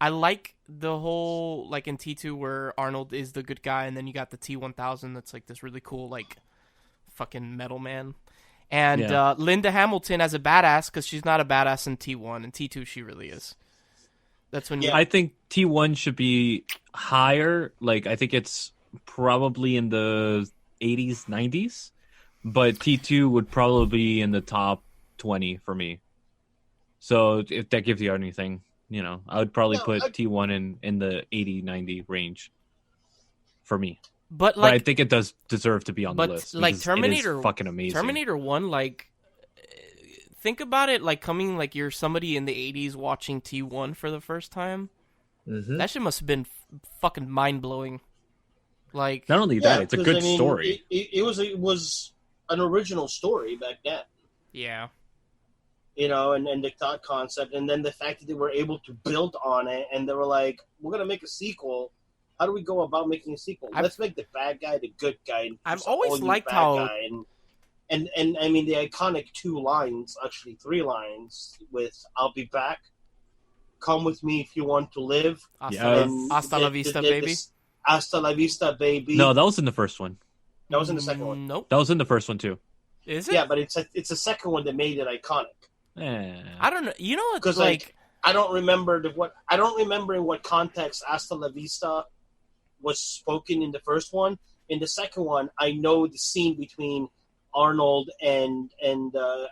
I like the whole, in T2 where Arnold is the good guy, and then you got the T-1000 that's, this really cool, fucking metal man. And Linda Hamilton as a badass, because she's not a badass in T1, and T2 she really is. That's when I think T1 should be higher. I think it's probably in the 80s, 90s. but T2 would probably be in the top 20 for me. So if that gives you anything, I would probably put T1 in the 80-90 range for me. But I think it does deserve to be on the list. Like Terminator, it is fucking amazing. Terminator 1, like, think about it, like coming, like you're somebody in the 80s watching T1 for the first time. Mm-hmm. That shit must have been fucking mind blowing. Like, not only that, it's a good story. It was an original story back then. Yeah. And the thought concept, and then the fact that they were able to build on it, and they were like, "We're gonna make a sequel. How do we go about making a sequel? Let's make the bad guy the good guy." I've always liked how, and I mean, the iconic 2 lines, actually 3 lines, with "I'll be back, come with me if you want to live." Hasta la vista, baby. Hasta la vista, baby. No, that was in the first one. That was in the second one. Nope. That was in the first one too. Is it? Yeah, but it's the second one that made it iconic. I don't know. You know, because like I don't remember in what context "Hasta la vista" was spoken in the first one. In the second one, I know the scene between Arnold and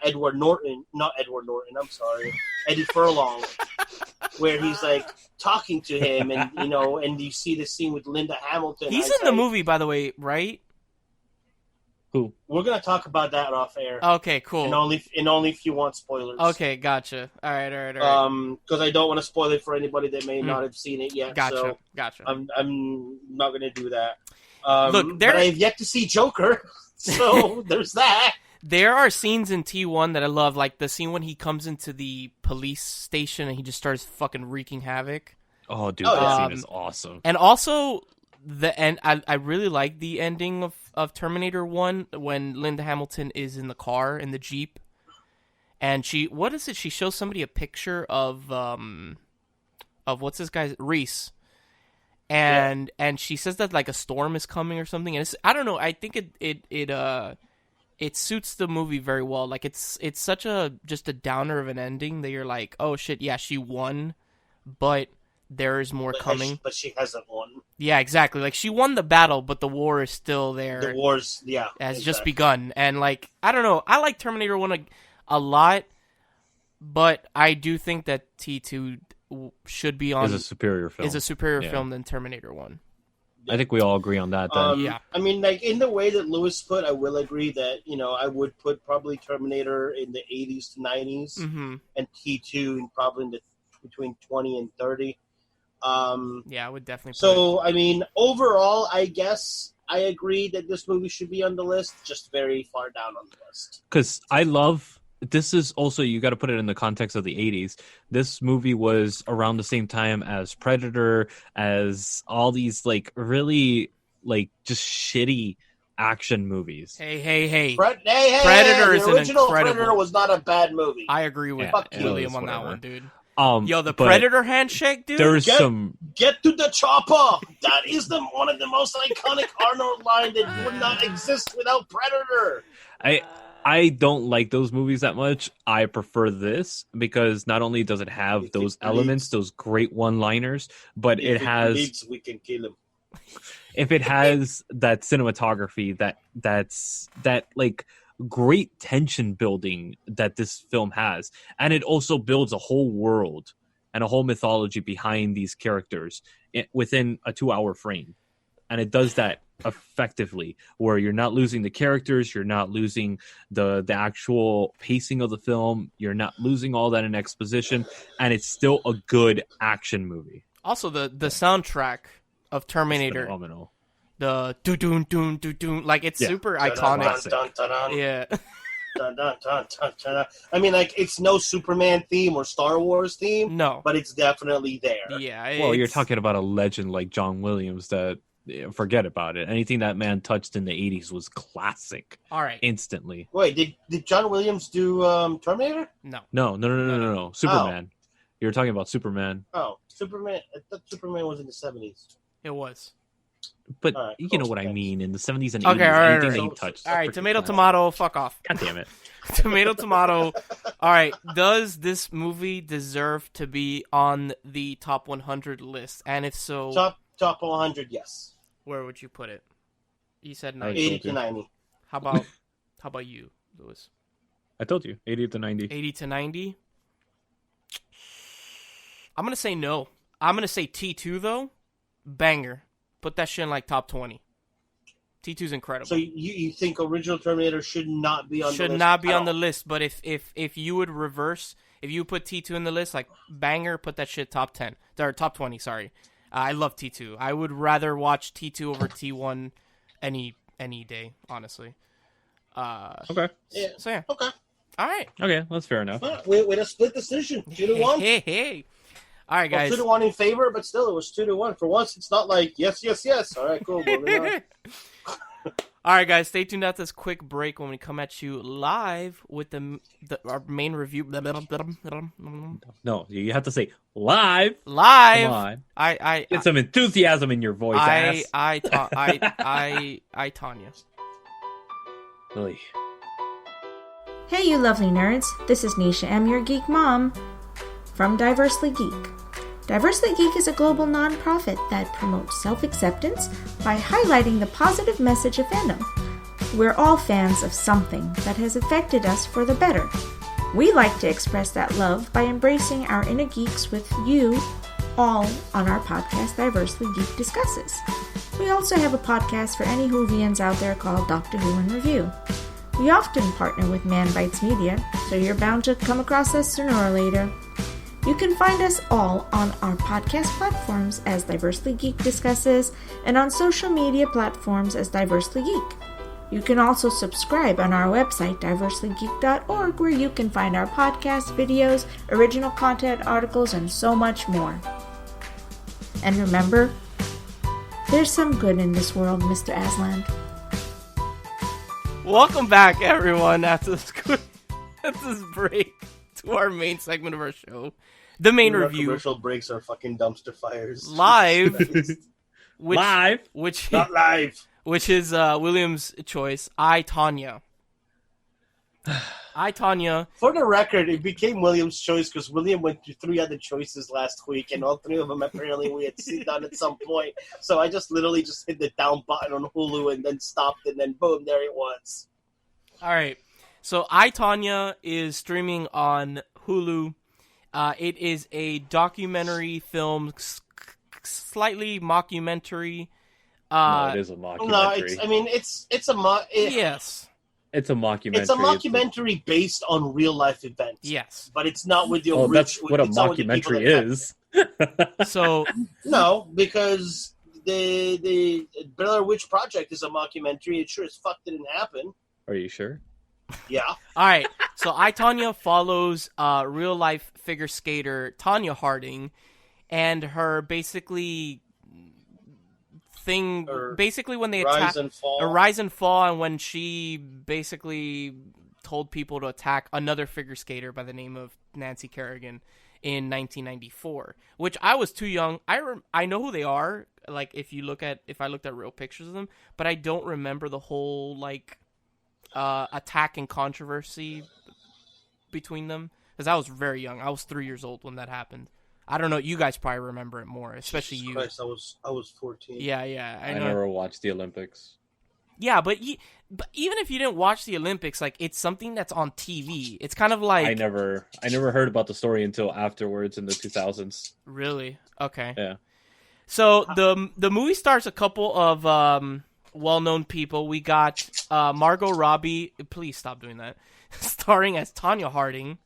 Edward Norton, not Edward Norton. I'm sorry, Eddie Furlong, where he's like talking to him, and and you see the scene with Linda Hamilton. He's in the movie, by the way, right? Who? We're gonna talk about that off air. Okay, cool. And only if you want spoilers. Okay, gotcha. All right. Because I don't want to spoil it for anybody that may not have seen it yet. Gotcha. I'm not gonna do that. Look, but I have yet to see Joker, so there's that. There are scenes in T1 that I love, like the scene when he comes into the police station and he just starts fucking wreaking havoc. Oh, dude, that scene is awesome. And also, the end. I really like the ending of Terminator 1 when Linda Hamilton is in the car, in the Jeep. And she shows somebody a picture of what's this guy's, Reese. And she says that like a storm is coming or something. And I don't know, I think it suits the movie very well. Like it's such just a downer of an ending that you're like, oh shit, yeah, she won, but there is more coming. But she hasn't won. Yeah, exactly. Like she won the battle, but the war is still there. The war's has just begun. And like, I don't know, I like Terminator 1 a lot, but I do think that T2 should be on. Is a superior film than Terminator 1. I think we all agree on that. Then. Yeah. I mean, like in the way that Lewis put, I will agree that I would put probably Terminator in the 80s to 90s, and T2 probably in between 20 and 30. Yeah, I would definitely. So, I mean, overall, I guess I agree that this movie should be on the list, just very far down on the list. Because I love. This is also, you got to put it in the context of the 80s. This movie was around the same time as Predator, as all these like really like just shitty action movies. Hey. Predator is the original Predator was not a bad movie. I agree with William on that one, dude. The Predator handshake, dude. There's get to the chopper. That is one of the most iconic Arnold line that would not exist without Predator. I don't like those movies that much. I prefer this because not only does it have those elements, those great one-liners, but it has. We can kill him. If it has that cinematography, that's like great tension building that this film has, and it also builds a whole world and a whole mythology behind these characters within a 2-hour frame, and it does that effectively, where you're not losing the characters, you're not losing the actual pacing of the film, you're not losing all that in exposition, and it's still a good action movie. Also, the soundtrack of Terminator, phenomenal. The do-doon, doon, do-doon, like it's super iconic. Yeah. I mean, like, it's no Superman theme or Star Wars theme, no, but it's definitely there. Yeah. Well, you're talking about a legend like John Williams that. Forget about it. Anything that man touched in the 80s was classic. All right. Instantly. Wait, did John Williams do Terminator? No. Superman. Oh. You were talking about Superman. Oh, Superman. I thought Superman was in the 70s. It was. But right, you know what I mean. In the 70s and 80s, anything that he touched. All right, tomato, fuck off. God damn it. Tomato. All right, does this movie deserve to be on the top 100 list? And if so... Top 100, yes. Where would you put it? You said 90. 80 to 90. How How about you, Lewis? I told you, 80 to 90. 80 to 90? I'm going to say no. I'm going to say T2, though. Banger. Put that shit in, like, top 20. T2's incredible. So you think original Terminator should not be on the list? Should not be on the list, but if you would reverse, if you put T2 in the list, like, banger, put that shit top 10. Or top 20, sorry. I love T2. I would rather watch T2 over T1 any day, honestly. Okay. Yeah. So, yeah. Okay. All right. Okay, that's fair enough. With a split decision. 2-1. Hey. All right, guys. 2-1 in favor, but still, it was 2-1. For once, it's not like, yes. All right, cool. Moving on. All right, guys, stay tuned after this quick break when we come at you live with our main review. No, you have to say live. Live. Come on. I Get some enthusiasm in your voice, ass. Tonya. Really. Hey, you lovely nerds. This is Nisha M, your geek mom from Diversely Geek. Diversely Geek is a global non-profit that promotes self-acceptance by highlighting the positive message of fandom. We're all fans of something that has affected us for the better. We like to express that love by embracing our inner geeks with you all on our podcast Diversely Geek Discusses. We also have a podcast for any Whovians out there called Doctor Who in Review. We often partner with Manbitesmedia, so you're bound to come across us sooner or later. You can find us all on our podcast platforms as Diversely Geek Discusses and on social media platforms as Diversely Geek. You can also subscribe on our website, diverselygeek.org, where you can find our podcasts, videos, original content, articles, and so much more. And remember, there's some good in this world, Mr. Aslan. Welcome back, everyone, after this break to our main segment of our show. The main review. Commercial breaks are fucking dumpster fires. Live. Live. Not live. Which is William's choice. I, Tonya. For the record, it became William's choice because William went through 3 other choices last week, and all 3 of them apparently we had seen done at some point. So I just literally just hit the down button on Hulu and then stopped, and then boom, there it was. All right. So I, Tonya is streaming on Hulu. It is a documentary film, slightly mockumentary. No, it is a mockumentary. No, it's a yes. It's a mockumentary. It's a mockumentary based on real life events. Yes, but it's not with the. That's what a mockumentary is. So no, because the Blair Witch Project is a mockumentary. It sure as fuck didn't happen. Are you sure? Yeah. All right. So I, Tonya follows real life figure skater Tonya Harding, and her basically when they attack rise and fall, and when she basically told people to attack another figure skater by the name of Nancy Kerrigan in 1994, which I was too young. I know who they are. Like if I looked at real pictures of them, but I don't remember the whole attack and controversy between them, because I was very young. I was 3 years old when that happened. I don't know. You guys probably remember it more, especially Jesus you. Christ, I was 14. Yeah. I never watched the Olympics. Yeah, but even if you didn't watch the Olympics, like it's something that's on TV. It's kind of like I never heard about the story until afterwards in the 2000s. Really? Okay. Yeah. So the movie stars a couple of well-known people. We got Margot Robbie. Please stop doing that. Starring as Tonya Harding,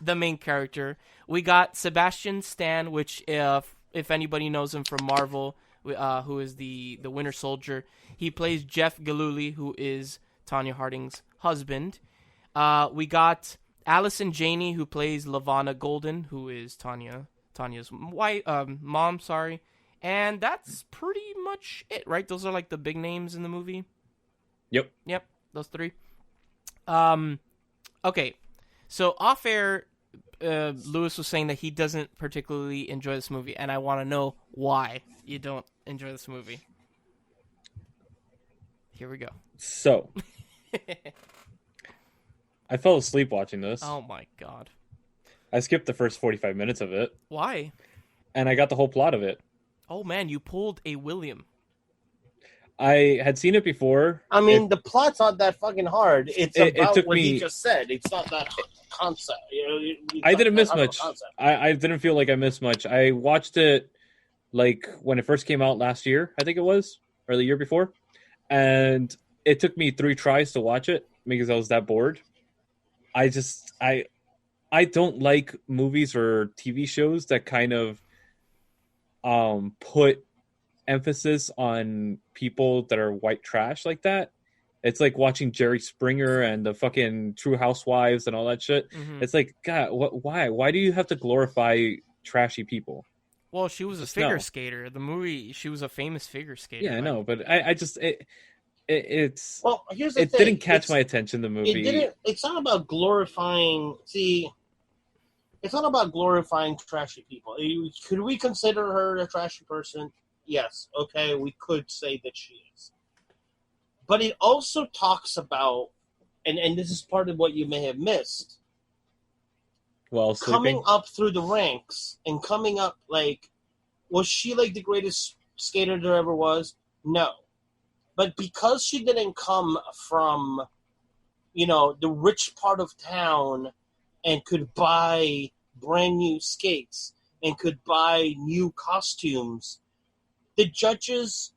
the main character. We got Sebastian Stan, which if anybody knows him from Marvel, who is the Winter Soldier, he plays Jeff Galooly, who is Tonya Harding's husband. We got Allison Janney, who plays Lavana Golden, who is Tonya's wife, mom. Sorry, and that's pretty much it, right? Those are like the big names in the movie. Yep, those 3. Okay, so off air, Lewis was saying that he doesn't particularly enjoy this movie, and I want to know why you don't enjoy this movie. Here we go. So, I fell asleep watching this. Oh my god. I skipped the first 45 minutes of it. Why? And I got the whole plot of it. Oh man, you pulled a William. I had seen it before. I mean, the plot's not that fucking hard. It's about what he just said. It's not that concept. I didn't miss much. I didn't feel like I missed much. I watched it like when it first came out last year, I think it was, or the year before. And it took me 3 tries to watch it because I was that bored. I don't like movies or TV shows that kind of put emphasis on people that are white trash like that. It's like watching Jerry Springer and the fucking True Housewives and all that shit. Mm-hmm. It's like, God, why do you have to glorify trashy people? Well, she was a figure skater. The movie, she was a famous figure skater. Yeah, I know, but I just it's well. Here's the thing. Didn't catch my attention. The movie. It didn't. It's not about glorifying. See, it's not about glorifying trashy people. Could we consider her a trashy person? Yes. Okay, we could say that she is. But it also talks about, and this is part of what you may have missed. Well, coming up through the ranks and coming up, like, was she like the greatest skater there ever was? No. But because she didn't come from, the rich part of town and could buy brand new skates and could buy new costumes, the judges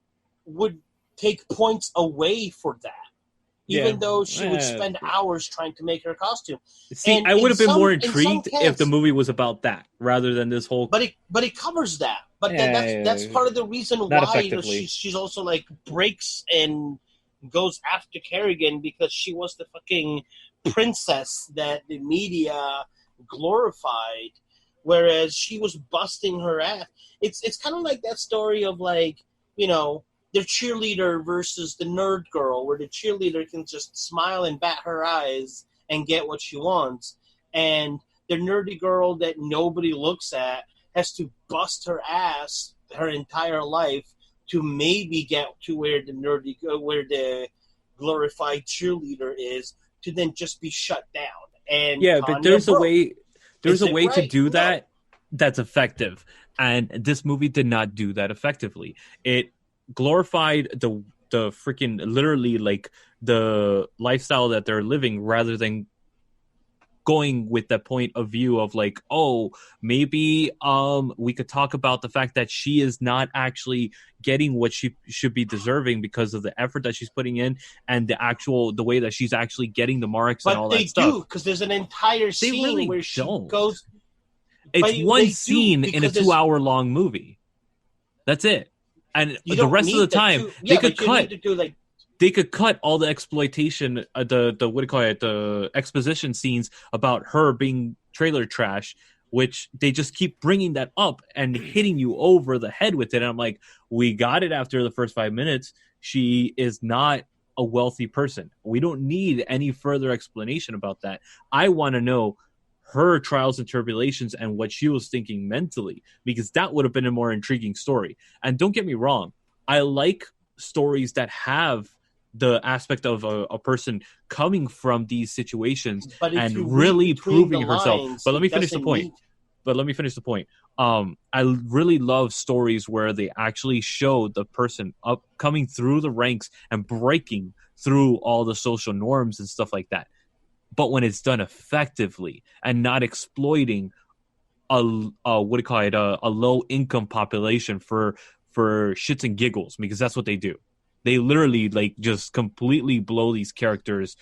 would take points away for that. Even though she would spend hours trying to make her costume. See, and I would have been more intrigued if the movie was about that rather than this whole. But it covers that. But that's part of the reason why she's also like breaks and goes after Kerrigan, because she was the fucking princess that the media glorified, whereas she was busting her ass. It's kind of like that story of like the cheerleader versus the nerd girl, where the cheerleader can just smile and bat her eyes and get what she wants. And the nerdy girl that nobody looks at has to bust her ass her entire life to maybe get to where the glorified cheerleader is, to then just be shut down. And but there's a way to do that that's effective. And this movie did not do that effectively. It glorified the freaking literally like the lifestyle that they're living rather than going with the point of view of like, oh, maybe we could talk about the fact that she is not actually getting what she should be deserving because of the effort that she's putting in and the way that she's actually getting the marks and all that stuff. But they do, because there's an entire scene where she goes. It's one scene in a 2-hour-long movie. That's it. And the rest of the time, they could cut all the exploitation, the exposition scenes about her being trailer trash, which they just keep bringing that up and hitting you over the head with it. And I'm like, we got it after the first 5 minutes. She is not a wealthy person. We don't need any further explanation about that. I want to know her trials and tribulations and what she was thinking mentally, because that would have been a more intriguing story. And don't get me wrong, I like stories that have the aspect of a person coming from these situations and really proving herself. But let me finish the point. I really love stories where they actually show the person up coming through the ranks and breaking through all the social norms and stuff like that. But when it's done effectively and not exploiting a low income population for shits and giggles, because that's what they do. They literally like just completely blow these characters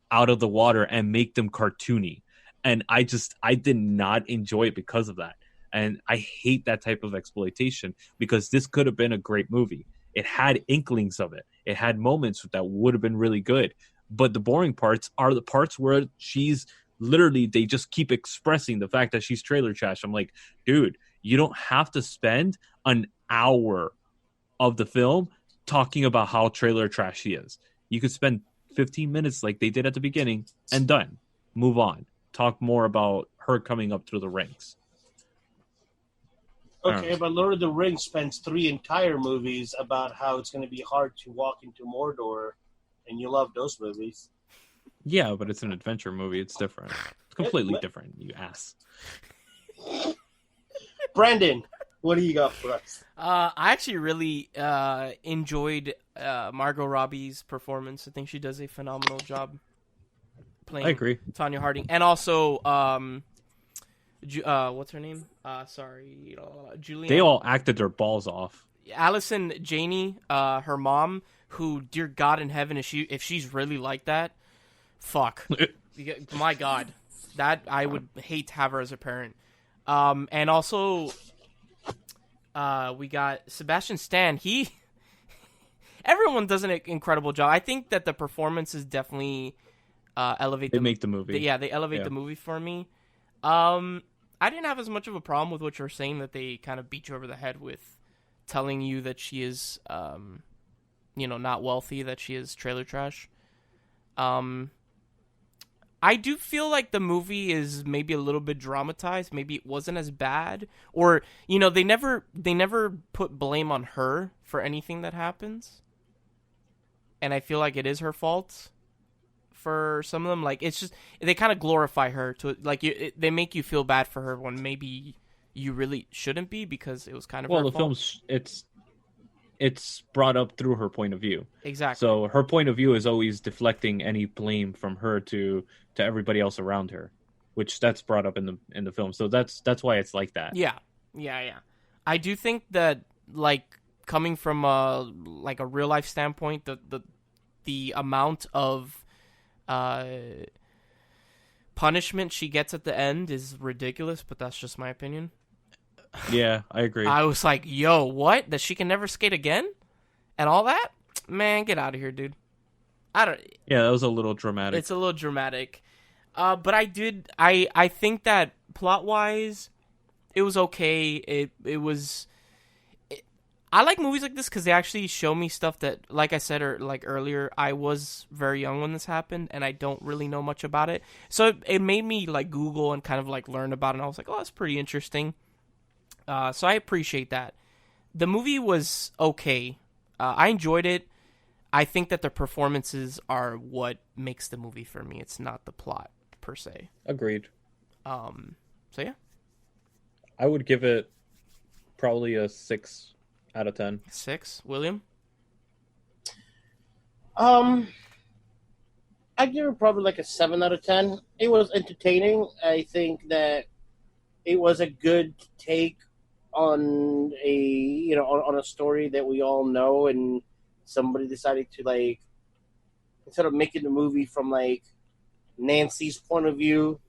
out of the water and make them cartoony. And I did not enjoy it because of that. And I hate that type of exploitation, because this could have been a great movie. It had inklings of it. It had moments that would have been really good. But the boring parts are the parts where she's literally, they just keep expressing the fact that she's trailer trash. I'm like, dude, you don't have to spend an hour of the film talking about how trailer trash she is. You could spend 15 minutes like they did at the beginning and done. Move on. Talk more about her coming up through the ranks. Okay, but Lord of the Rings spends 3 entire movies about how it's going to be hard to walk into Mordor. And you love those movies. Yeah, but it's an adventure movie. It's different. It's completely different, you ass. Branden, What do you got for us? I actually really enjoyed Margot Robbie's performance. I think she does a phenomenal job playing I agree. Tonya Harding. And also, what's her name? Julianne. They all acted their balls off. Allison Janney, her mom, who, dear God in heaven, if she's really like that, fuck. My God. That, I would hate to have her as a parent. And also, we got Sebastian Stan. Everyone does an incredible job. I think that the performances definitely elevate. They make the movie. They elevate the movie for me. I didn't have as much of a problem with what you're saying, that they kind of beat you over the head with telling you that she is, not wealthy, that she is trailer trash. I do feel like the movie is maybe a little bit dramatized. Maybe it wasn't as bad, or they never put blame on her for anything that happens, and I feel like it is her fault for some of them. Like, it's just they kind of glorify her to they make you feel bad for her when maybe you really shouldn't be, because it was kind of her fault. Film's it's brought up through her point of view. Exactly. So her point of view is always deflecting any blame from her to everybody else around her, which that's brought up in the film. So that's why it's like that. Yeah. I do think that, like, coming from a real life standpoint, the amount of punishment she gets at the end is ridiculous, but that's just my opinion. Yeah, I agree. I was like, yo, what? That she can never skate again? And all that? Man, get out of here, dude. Yeah, that was a little dramatic. It's a little dramatic. But I think that plot-wise, it was okay. I like movies like this because they actually show me stuff that, like I said earlier, I was very young when this happened, and I don't really know much about it. So it made me Google and kind of learn about it, and I was like, oh, that's pretty interesting. So I appreciate that. The movie was okay. I enjoyed it. I think that the performances are what makes the movie for me. It's not the plot per se. Agreed. So yeah. I would give it probably a 6 out of 10. 6, William? I'd give it probably a 7 out of 10. It was entertaining. I think that it was a good take on on a story that we all know, and somebody decided to instead of making the movie from Nancy's point of view,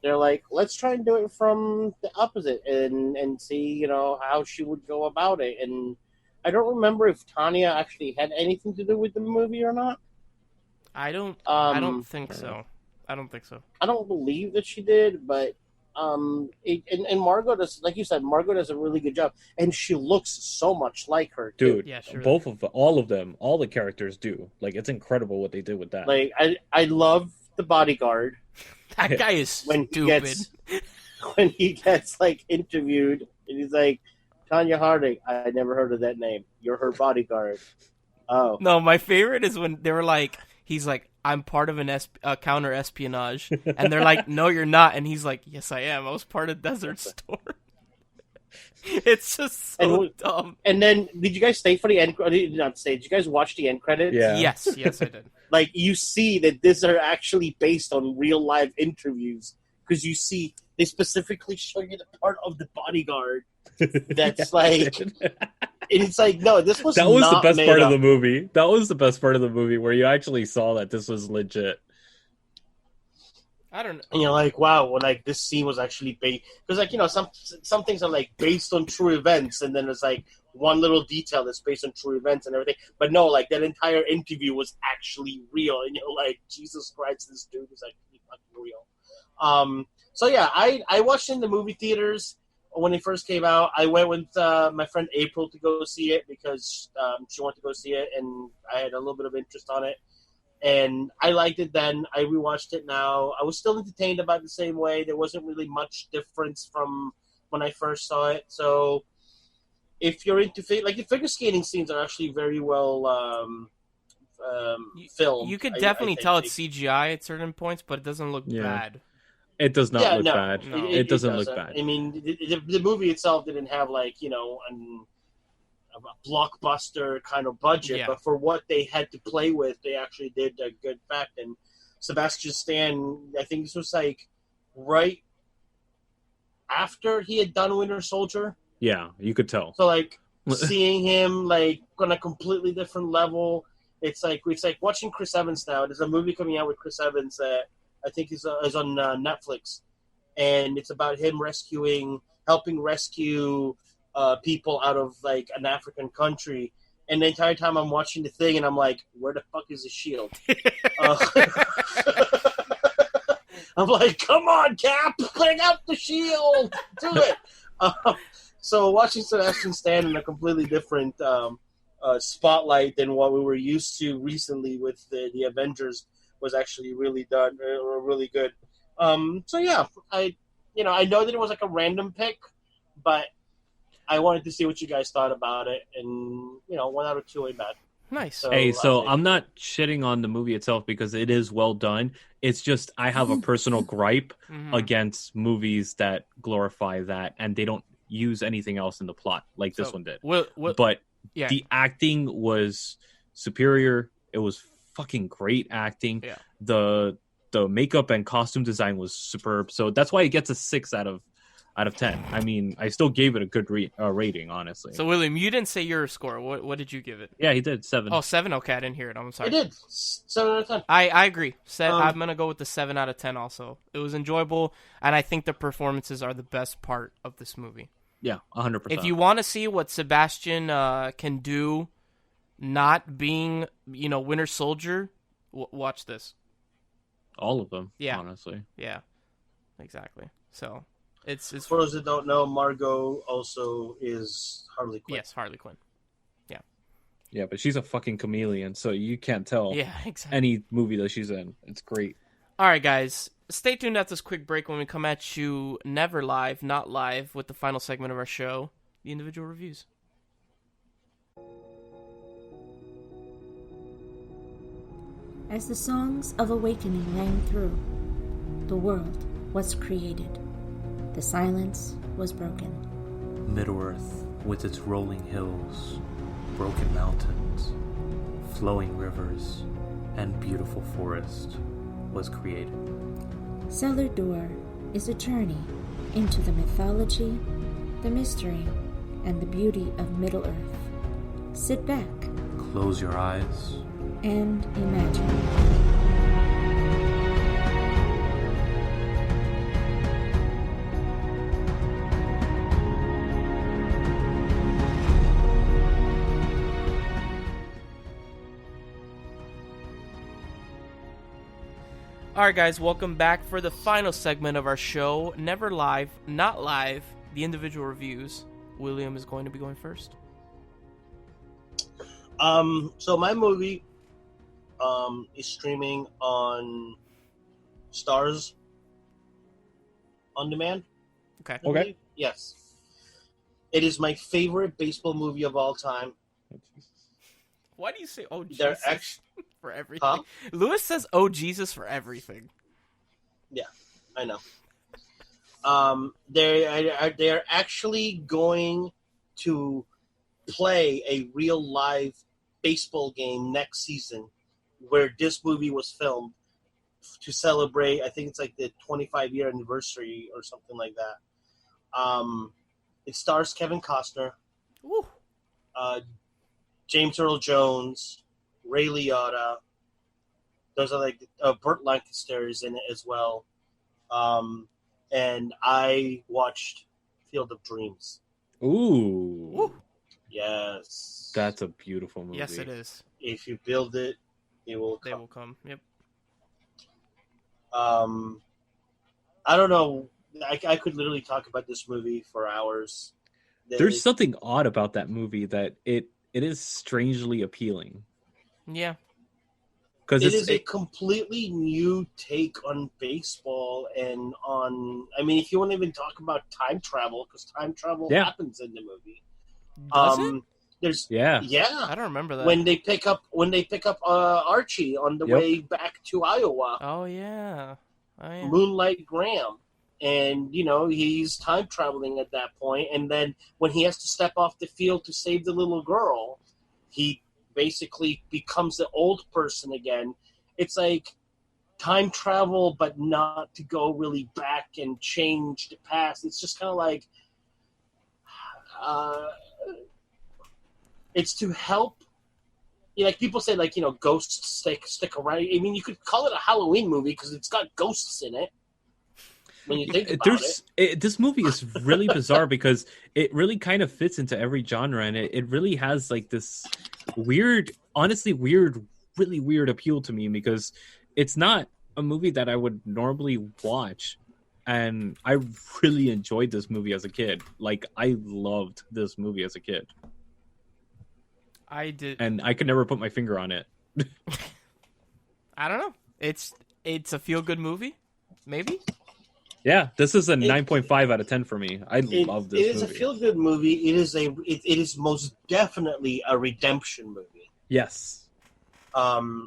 they're let's try and do it from the opposite and see how she would go about it. And I don't remember if Tonya actually had anything to do with the movie or not. I don't think so. I don't think so. I don't believe that she did, but and Margot does, like you said, Margot does a really good job, and she looks so much like her, too. Dude. Yeah, sure. All of them, all the characters do. It's incredible what they did with that. I love the bodyguard. That guy is stupid. When he gets interviewed, and he's like, Tonya Harding, I never heard of that name. You're her bodyguard. Oh no, my favorite is when they were he's like, I'm part of a counter espionage, and they're like, no, you're not, and he's like, yes, I am. I was part of Desert Storm. It's just so dumb. And then, did you guys stay for the end? Not stay. Did you guys watch the end credits? Yeah. Yes, I did. You see that these are actually based on real live interviews, because you see they specifically show you the part of the bodyguard that's and it's no, this was that was not the best made part up. of the movie. That was the best part of the movie, where you actually saw that this was legit. I don't know. And you're like, wow, well, this scene was actually based, because some things are based on true events, and then there's one little detail that's based on true events and everything. But no, that entire interview was actually real, and you're like, Jesus Christ, this dude is actually fucking real. So yeah, I watched it in the movie theaters when it first came out. I went with my friend April to go see it because she wanted to go see it, and I had a little bit of interest on it. And I liked it then. I rewatched it now. I was still entertained about the same way. There wasn't really much difference from when I first saw it. So if you're into the figure skating scenes are actually very well filmed. You could definitely tell it's CGI at certain points, but it doesn't look bad. It does not look bad. No. It doesn't look bad. I mean, the movie itself didn't have like a blockbuster kind of budget, but for what they had to play with, they actually did a good fact. And Sebastian Stan, I think this was like right after he had done Winter Soldier. Yeah, you could tell. So like seeing him like on a completely different level, it's like watching Chris Evans now. There's a movie coming out with Chris Evans that I think is on Netflix, and it's about him helping rescue people out of like an African country. And the entire time I'm watching the thing, and I'm like, where the fuck is the shield? I'm like, come on, Cap, bring out the shield, do it. So watching Sebastian Stan in a completely different spotlight than what we were used to recently with the Avengers was actually really done, or really good. So yeah, I know that it was like a random pick, but I wanted to see what you guys thought about it, and 1 out of 2 ain't bad. Nice. So I'm not shitting on the movie itself because it is well done. It's just I have a personal gripe against movies that glorify that and they don't use anything else in the plot like this one did. But the acting was superior. It was fucking great acting. Yeah. The makeup and costume design was superb. So that's why it gets a 6 out of 10. I mean, I still gave it a good rating, honestly. So, William, you didn't say your score. What did you give it? Yeah, he did 7. Oh, 7? Okay, I didn't hear it. I'm sorry. I did 7 out of 10. I agree. I'm gonna go with the 7 out of 10. Also, it was enjoyable, and I think the performances are the best part of this movie. Yeah, 100%. If you want to see what Sebastian can do, not being Winter Soldier, watch this. All of them. Yeah. Honestly. Yeah. Exactly. So. It's for those that don't know, Margot also is Harley Quinn. Yes, Harley Quinn. Yeah. Yeah, but she's a fucking chameleon, so you can't tell exactly. any movie that she's in. It's great. All right, guys. Stay tuned after this quick break when we come at you never live, not live, with the final segment of our show, the individual reviews. As the songs of awakening rang through, the world was created. The silence was broken. Middle-earth, with its rolling hills, broken mountains, flowing rivers, and beautiful forest, was created. Cellar Door is a journey into the mythology, the mystery, and the beauty of Middle-earth. Sit back. Close your eyes. And imagine. Alright guys, welcome back for the final segment of our show, Never Live, Not Live, the individual reviews. William is going to be going first. So my movie is streaming on Stars On Demand. Okay. Yes. It is my favorite baseball movie of all time. Why do you say, oh, Jesus, for everything? Huh? Lewis says, oh, Jesus, for everything. Yeah, I know. They are actually going to play a real live baseball game next season where this movie was filmed to celebrate, I think it's like the 25-year anniversary or something like that. It stars Kevin Costner. Ooh. James Earl Jones, Ray Liotta. Those are like Burt Lancaster is in it as well. And I watched Field of Dreams. Ooh. Yes. That's a beautiful movie. Yes, it is. If you build it, it will come. They will come. Yep. I don't know. I could literally talk about this movie for hours. There's something odd about that movie that it is strangely appealing. Yeah. Because it is a completely new take on baseball and on... I mean, if you want to even talk about time travel, because time travel happens in the movie. Does it? There's yeah. I don't remember that. When they pick up Archie on the way back to Iowa. Oh yeah. Oh, yeah. Moonlight Graham. And, he's time traveling at that point. And then when he has to step off the field to save the little girl, he basically becomes the old person again. It's like time travel, but not to go really back and change the past. It's just kind of like, it's to help. Like people say, like, ghosts stick around. I mean, you could call it a Halloween movie because it's got ghosts in it. When you think about this movie is really bizarre because it really kind of fits into every genre, and it really has like this weird, really weird appeal to me because it's not a movie that I would normally watch, and I really enjoyed this movie as a kid. Like, I loved this movie as a kid. I did, and I could never put my finger on it. I don't know. It's a feel-good movie, maybe. Yeah, this is a 9.5 out of 10 for me. I love this movie. It is a feel-good movie. It is most definitely a redemption movie. Yes.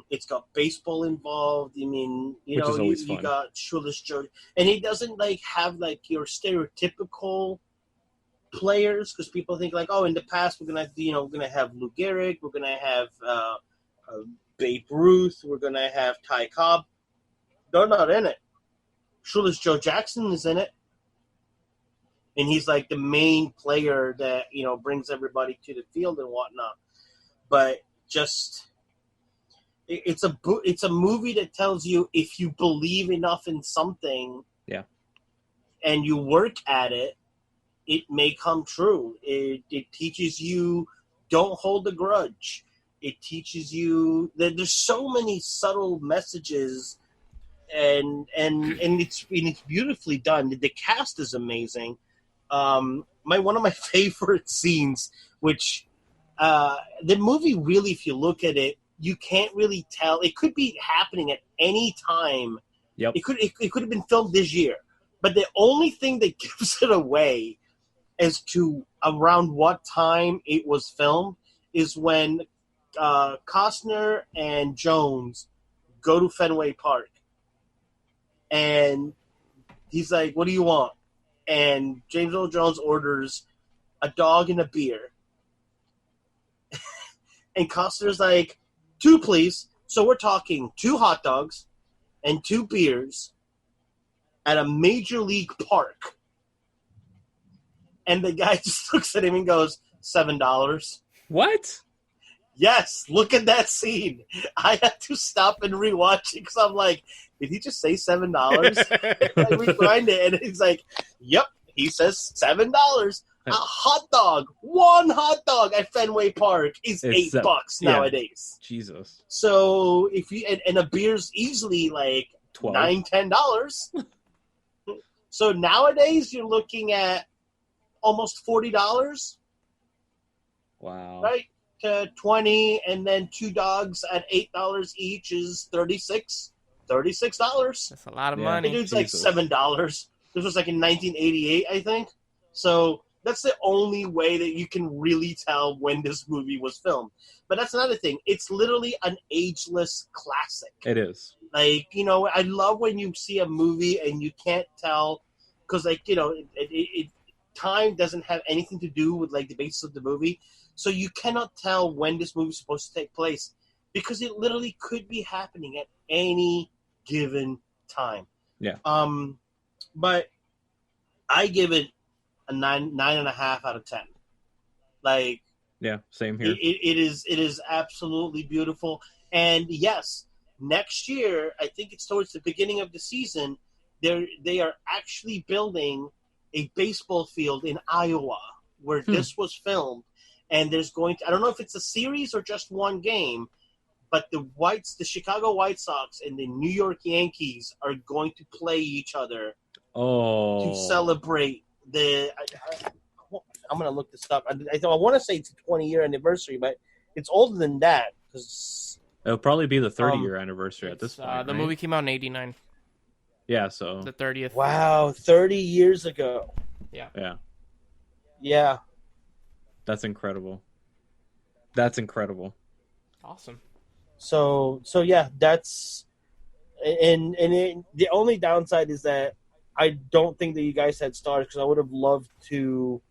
It's got baseball involved. I mean, Which is always fun. You got Shoeless Joe, and it doesn't have your stereotypical players, because people think like, oh, in the past we're gonna have Lou Gehrig, we're gonna have Babe Ruth, we're gonna have Ty Cobb. They're not in it. Shoeless Joe Jackson is in it, and he's like the main player that brings everybody to the field and whatnot. But just it's a movie that tells you if you believe enough in something, and you work at it, it may come true. It teaches you don't hold a grudge. It teaches you that there's so many subtle messages. And it's beautifully done. The cast is amazing. One of my favorite scenes, which the movie really, if you look at it, you can't really tell. It could be happening at any time. Yep. It could have been filmed this year, but the only thing that gives it away as to around what time it was filmed is when Costner and Jones go to Fenway Park. And he's like, what do you want? And James Earl Jones orders a dog and a beer. And Costner's like, 2, please. So we're talking 2 hot dogs and 2 beers at a major league park. And the guy just looks at him and goes, $7. What? Yes, look at that scene. I had to stop and rewatch it because I'm like, did he just say $7? I rewind it, and he's like, yep, he says $7. A hot dog, 1 hot dog at Fenway Park is $8 nowadays. Jesus. So if you and a beer's easily like $9-10. So nowadays you're looking at almost $40. Wow. Right? To 20, and then 2 dogs at $8 each is $36. That's a lot of money. The dude's like $7. This was like in 1988, I think. So that's the only way that you can really tell when this movie was filmed. But that's another thing. It's literally an ageless classic. It is. Like, I love when you see a movie and you can't tell, because time doesn't have anything to do with like the basis of the movie. So you cannot tell when this movie is supposed to take place because it literally could be happening at any given time. Yeah. But I give it a 9.5 out of 10. Like, yeah, same here. It is absolutely beautiful. And yes, next year, I think it's towards the beginning of the season, they are actually building a baseball field in Iowa where this was filmed. And there's going to, I don't know if it's a series or just one game, but the Chicago White Sox and the New York Yankees are going to play each other to celebrate I'm going to look this up. I want to say it's a 20-year anniversary, but it's older than that. It'll probably be the 30-year anniversary at this point. The movie came out in 89. Yeah, so. The 30th. Wow, 30 years ago. Yeah. Yeah. Yeah. That's incredible. Awesome. So yeah, that's The only downside is that I don't think that you guys had stars, because I would have loved to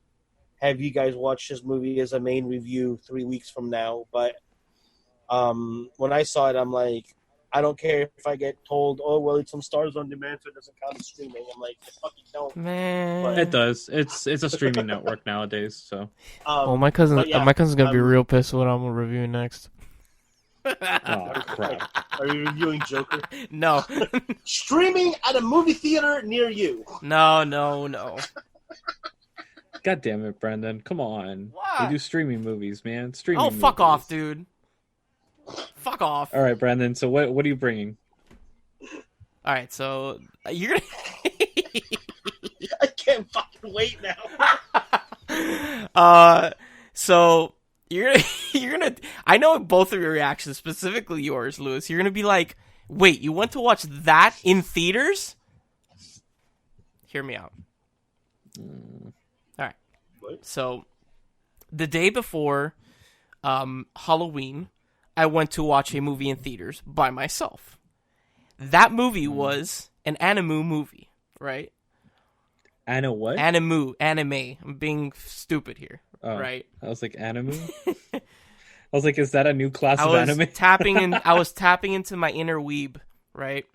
have you guys watch this movie as a main review 3 weeks from now. But when I saw it, I'm like, I don't care if I get told, oh, well, it's on Stars on Demand, so it doesn't count as streaming. I'm like, I fucking don't. Man, But, It does. It's a streaming network nowadays. So. my cousin, but yeah, my cousin's gonna be real pissed what I'm reviewing next. Oh crap! Are you reviewing Joker? No, Streaming at a movie theater near you. no. God damn it, Brendan! Come on. What? We do streaming movies, man. Streaming. Oh, fuck movies. off, dude. Fuck off. All right, Brandon. So what are you bringing? All right, so you're gonna. I can't fucking wait now. So you're gonna. I know both of your reactions, specifically yours, Lewis. You're gonna be like, "Wait, you went to watch that in theaters?" Hear me out. All right. What? So the day before Halloween, I went to watch a movie in theaters by myself. That movie was an anime movie, right? Anna what? Anime. I'm being stupid here, Oh, right? I was like anime. I was like, is that a new class I of was anime? I was tapping into my inner weeb, right?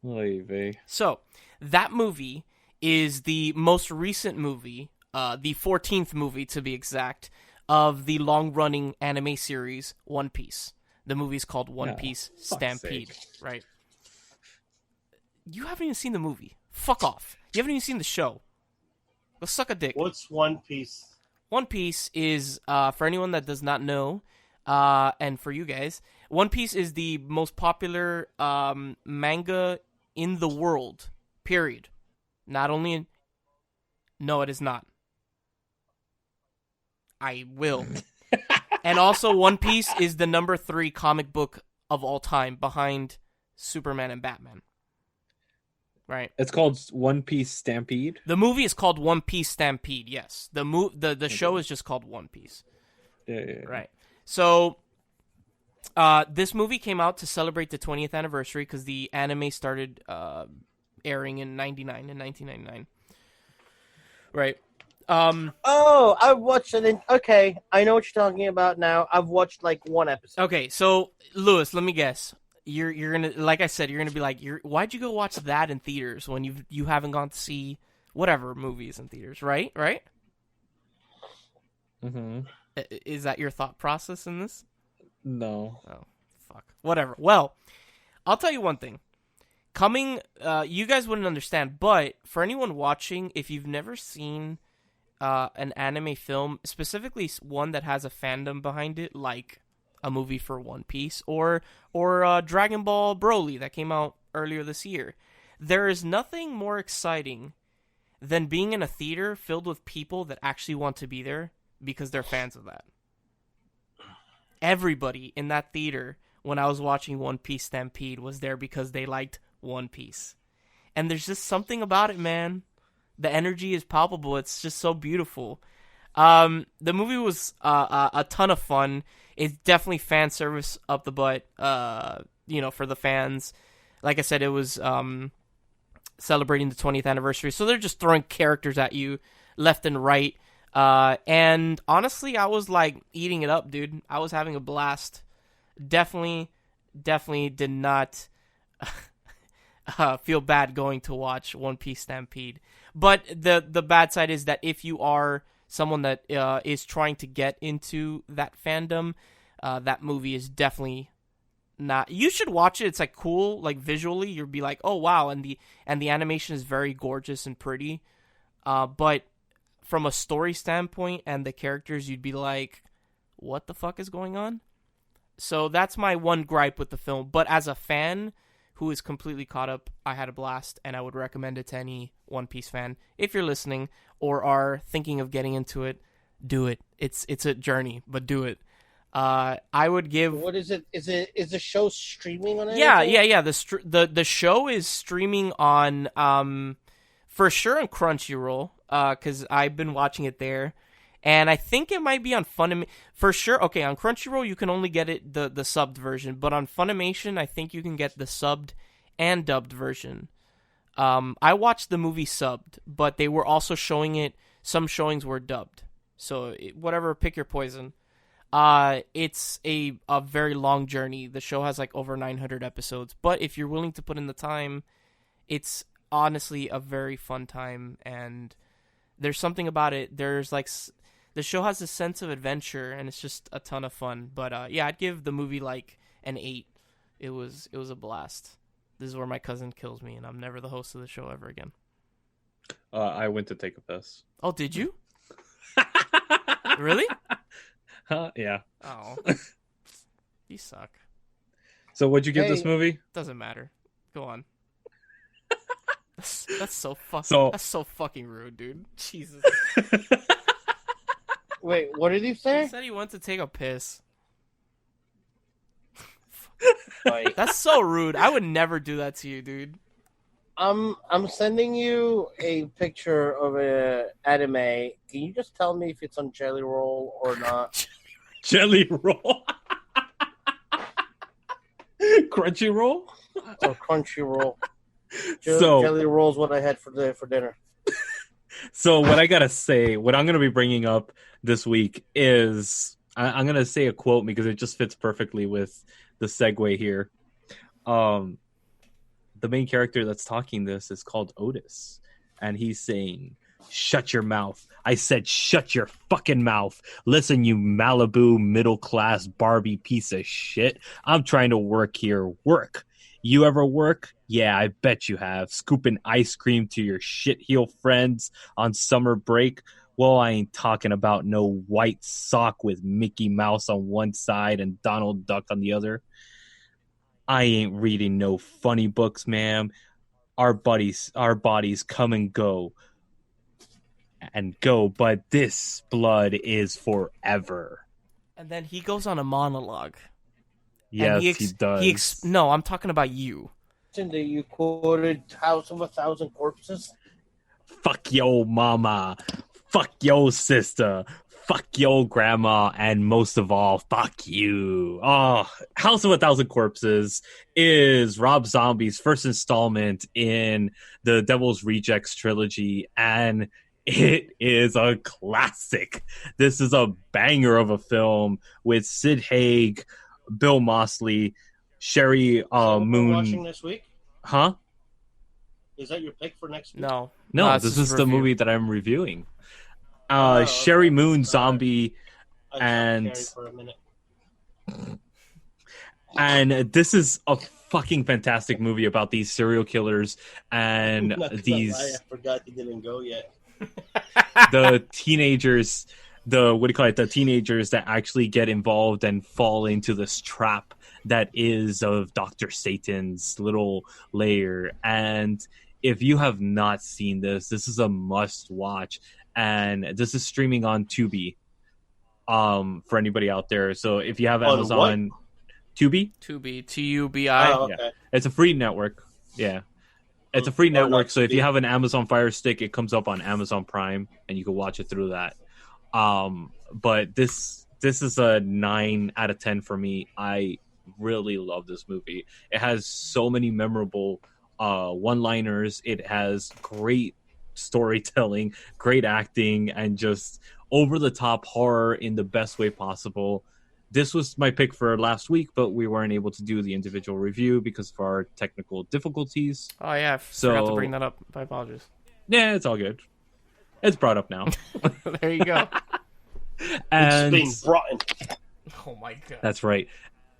Oy vey. So that movie is the most recent movie, the 14th movie to be exact, of the long-running anime series One Piece. The movie's called One Piece Stampede, right? You haven't even seen the movie. Fuck off. You haven't even seen the show. Go suck a dick. What's One Piece? One Piece is, for anyone that does not know, and for you guys, One Piece is the most popular manga in the world, period. Not only in... No, it is not. I will. And also, One Piece is the number 3 comic book of all time, behind Superman and Batman. Right. It's called One Piece Stampede. The movie is called One Piece Stampede. Yes. The show is just called One Piece. Yeah. Right. So, this movie came out to celebrate the 20th anniversary because the anime started airing in 1999. Right. Oh, I watched it. Okay, I know what you're talking about now. I've watched like one episode. Okay, so Lewis, let me guess. You're gonna, like I said, you're gonna be like, why'd you go watch that in theaters when you haven't gone to see whatever movies in theaters, right? Right? Mm-hmm. Is that your thought process in this? No. Oh, fuck. Whatever. Well, I'll tell you one thing. You guys wouldn't understand, but for anyone watching, if you've never seen an anime film, specifically one that has a fandom behind it, like a movie for One Piece or Dragon Ball Broly that came out earlier this year, there is nothing more exciting than being in a theater filled with people that actually want to be there because they're fans of that. Everybody in that theater when I was watching One Piece Stampede was there because they liked One Piece. And there's just something about it, man. The energy is palpable. It's just so beautiful. The movie was a ton of fun. It's definitely fan service up the butt, for the fans. Like I said, it was celebrating the 20th anniversary, so they're just throwing characters at you left and right. And honestly, I was like eating it up, dude. I was having a blast. Definitely did not feel bad going to watch One Piece Stampede. But the bad side is that if you are someone that is trying to get into that fandom, that movie is definitely not. You should watch it. It's like cool, like visually, you'll be like, oh wow, and the animation is very gorgeous and pretty. But from a story standpoint and the characters, you'd be like, what the fuck is going on? So that's my one gripe with the film. But as a fan who is completely caught up, I had a blast, and I would recommend it to any One Piece fan. If you're listening or are thinking of getting into it, do it. It's a journey, but do it. I would give. What is it? Is the show streaming on anything? Yeah. The show is streaming on for sure on Crunchyroll, because I've been watching it there. And I think it might be on Funimation. For sure, okay, on Crunchyroll you can only get it the subbed version, but on Funimation I think you can get the subbed and dubbed version. I watched the movie subbed, but they were also showing it. Some showings were dubbed. So whatever, pick your poison. It's a very long journey. The show has like over 900 episodes, but if you're willing to put in the time, it's honestly a very fun time. And there's something about it. There's like the show has a sense of adventure, and it's just a ton of fun. But yeah, I'd give the movie like an 8. It was a blast. This is where my cousin kills me, and I'm never the host of the show ever again. I went to take a piss. Oh, did you? Really? Yeah. Oh. You suck. So what'd you give this movie? Doesn't matter. Go on. That's so fucking rude, dude. Jesus. Wait, what did he say? He said he went to take a piss. Like, That's so rude. I would never do that to you, dude. I'm sending you a picture of a anime. Can you just tell me if it's on Jelly Roll or not? Jelly Roll? Crunchy Roll? Or Crunchy Roll? So Jelly Roll's what I had for dinner. So what I gotta say, what I'm gonna be bringing up this week is I'm gonna say a quote because it just fits perfectly with the segue here. The main character that's talking this is called Otis, and he's saying, "Shut your mouth. I said shut your fucking mouth. Listen, you Malibu middle-class Barbie piece of shit. I'm trying to work here. Work. You ever work? Yeah, I bet you have. Scooping ice cream to your shit-heel friends on summer break? Well, I ain't talking about no white sock with Mickey Mouse on one side and Donald Duck on the other. I ain't reading no funny books, ma'am. Our bodies come and go, but this blood is forever." And then he goes on a monologue. Yes, he does. No, I'm talking about you. You quoted House of a Thousand Corpses? Fuck yo mama. Fuck yo sister. Fuck yo grandma. And most of all, fuck you. Oh, House of a Thousand Corpses is Rob Zombie's first installment in the Devil's Rejects trilogy, and it is a classic. This is a banger of a film with Sid Haig, Bill Moseley, Sherry Moon. Watching this week? Huh? Is that your pick for next week? No, this is the movie that I'm reviewing. Okay. Sherry Moon Zombie, and for a minute. And this is a fucking fantastic movie about these serial killers and these. I forgot he didn't go yet. The teenagers, the teenagers that actually get involved and fall into this trap that is of Dr. Satan's little lair. And if you have not seen this is a must watch. And this is streaming on Tubi, for anybody out there. So if you have Amazon, Tubi, Tubi, Oh, okay. yeah. It's a free network. Yeah, it's a free network. So if you have an Amazon Fire Stick, it comes up on Amazon Prime, and you can watch it through that. But this is a 9 out of 10 for me. I really love this movie. It has so many memorable one-liners. It has great storytelling, great acting, and just over-the-top horror in the best way possible. This was my pick for last week, but we weren't able to do the individual review because of our technical difficulties. Oh yeah, I forgot to bring that up. My apologies. Yeah, it's all good. It's brought up now. There you go. And it's being brought in. Oh my god. That's right.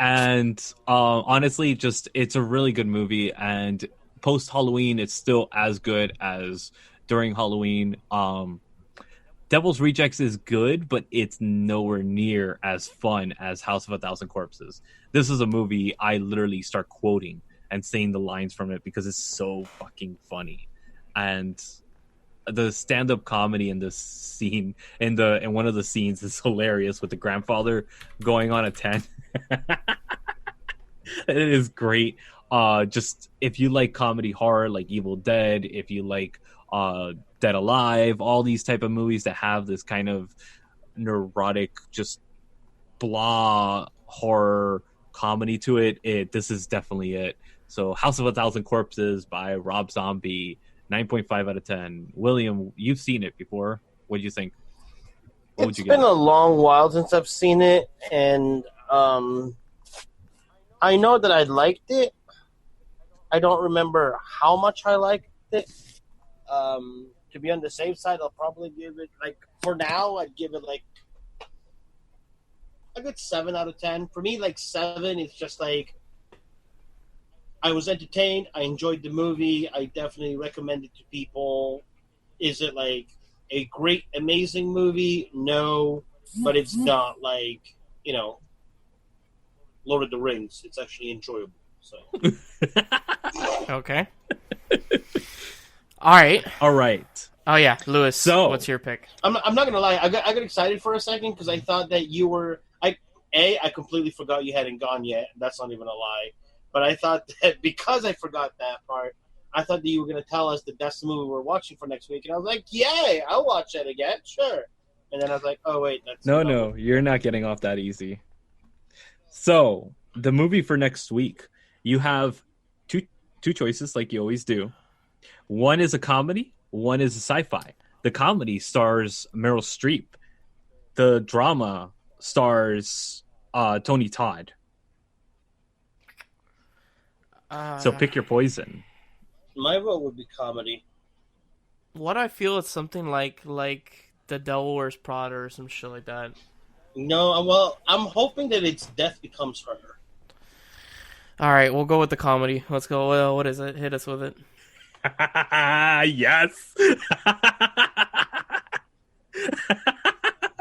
And honestly, it's a really good movie, and post Halloween it's still as good as during Halloween. Devil's Rejects is good, but it's nowhere near as fun as House of a Thousand Corpses. This is a movie I literally start quoting and saying the lines from it because it's so fucking funny. And the stand-up comedy in this scene, in one of the scenes, is hilarious with the grandfather going on a 10. It is great. Just if you like comedy horror like Evil Dead, if you like Dead Alive, all these type of movies that have this kind of neurotic, just blah horror comedy to it, this is definitely it. So House of a Thousand Corpses by Rob Zombie, 9.5 out of 10. William, you've seen it before. What do you think? What would you give It's been a long while since I've seen it, and I know that I liked it. I don't remember how much I liked it. To be on the safe side, I'll probably give it, like, for now, I'd give it, like, a good 7 out of 10. For me, like, 7 is just, like, I was entertained. I enjoyed the movie. I definitely recommend it to people. Is it, like, a great, amazing movie? No, but it's not, like, you know, Lord of the Rings. It's actually enjoyable. So. Okay. All right. Oh yeah, Lewis. So, what's your pick? I'm not gonna lie. I got excited for a second because I thought that you were. I completely forgot you hadn't gone yet. That's not even a lie. But I thought that because I forgot that part, I thought that you were gonna tell us that that's the movie we're watching for next week, and I was like, "Yay! I'll watch that again, sure." And then I was like, "Oh wait, that's no, you're not getting off that easy." So the movie for next week, you have two choices, like you always do. One is a comedy, one is a sci-fi. The comedy stars Meryl Streep. The drama stars Tony Todd. So pick your poison. My vote would be comedy. What I feel is something like The Devil Wears Prada or some shit like that. No, well, I'm hoping that it's Death Becomes Her. All right, we'll go with the comedy. Let's go. Well, what is it? Hit us with it. Yes.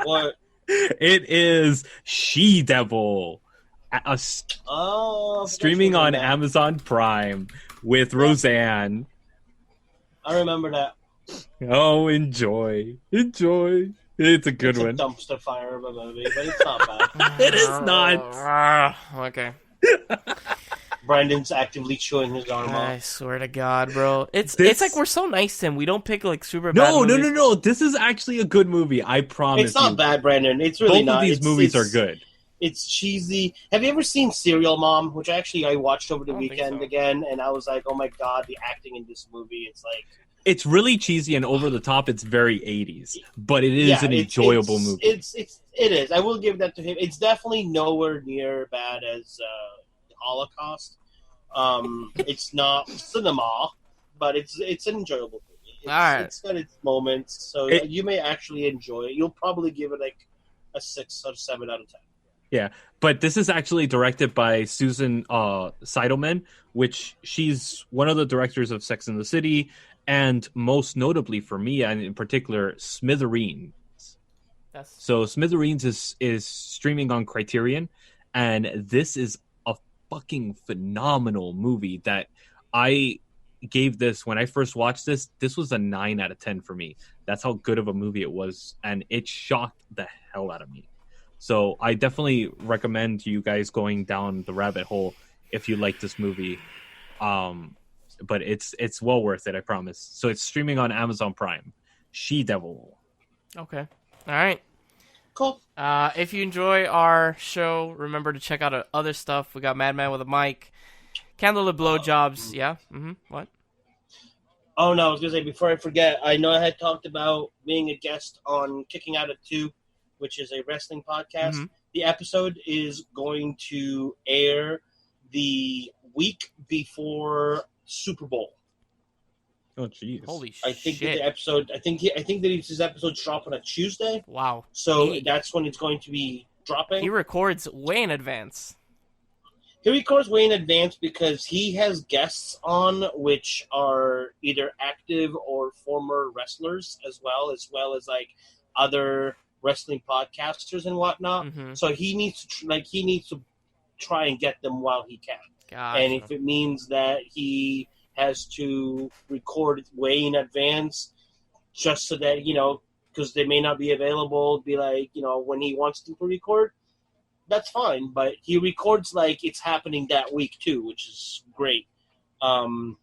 What? It is She-Devil. Streaming on Amazon Prime with Roseanne. I remember that. Oh, enjoy. It's a good one. It's a dumpster fire of a movie, but it's not bad. It is not. Okay. Brandon's actively chewing his arm off. I swear to God, bro. It's like we're so nice to him. We don't pick like super bad movies. No. This is actually a good movie. I promise. It's not bad, Brandon. It's really not. Both of these movies are good. It's cheesy. Have you ever seen Serial Mom? Which I watched over the weekend again, and I was like, oh my God, the acting in this movie. It's like. It's really cheesy and over the top. It's very 80s, but it is an enjoyable movie. It is. I will give that to him. It's definitely nowhere near bad as Holocaust. It's not cinema, but it's an enjoyable movie. It's got its moments, so you may actually enjoy it. You'll probably give it like a 6 or 7 out of 10. Yeah, but this is actually directed by Susan Seidelman, which she's one of the directors of Sex and the City, and most notably for me, and in particular, Smithereens. So Smithereens is streaming on Criterion, and this is a fucking phenomenal movie that I gave this, when I first watched this was a 9 out of 10 for me. That's how good of a movie it was, and it shocked the hell out of me. So I definitely recommend you guys going down the rabbit hole if you like this movie. But it's well worth it, I promise. So it's streaming on Amazon Prime. She-Devil. Okay. All right. Cool. If you enjoy our show, remember to check out our other stuff. We got Madman with a Mic, Candlelit Blowjobs. Yeah? Mm-hmm. What? Oh, no, I was going to say, before I forget, I know I had talked about being a guest on Kicking Out at 2, which is a wrestling podcast. Mm-hmm. The episode is going to air the week before Super Bowl. Oh, jeez! Holy shit! I think that the episode. I think that his episode's dropping on a Tuesday. Wow! So that's when it's going to be dropping. He records way in advance. He records way in advance because he has guests on, which are either active or former wrestlers, as well as like other wrestling podcasters and whatnot. Mm-hmm. So he needs to try and get them while he can. Gotcha. And if it means that he has to record way in advance, just so that, because they may not be available, be like, when he wants to record, that's fine. But he records like it's happening that week too, which is great. The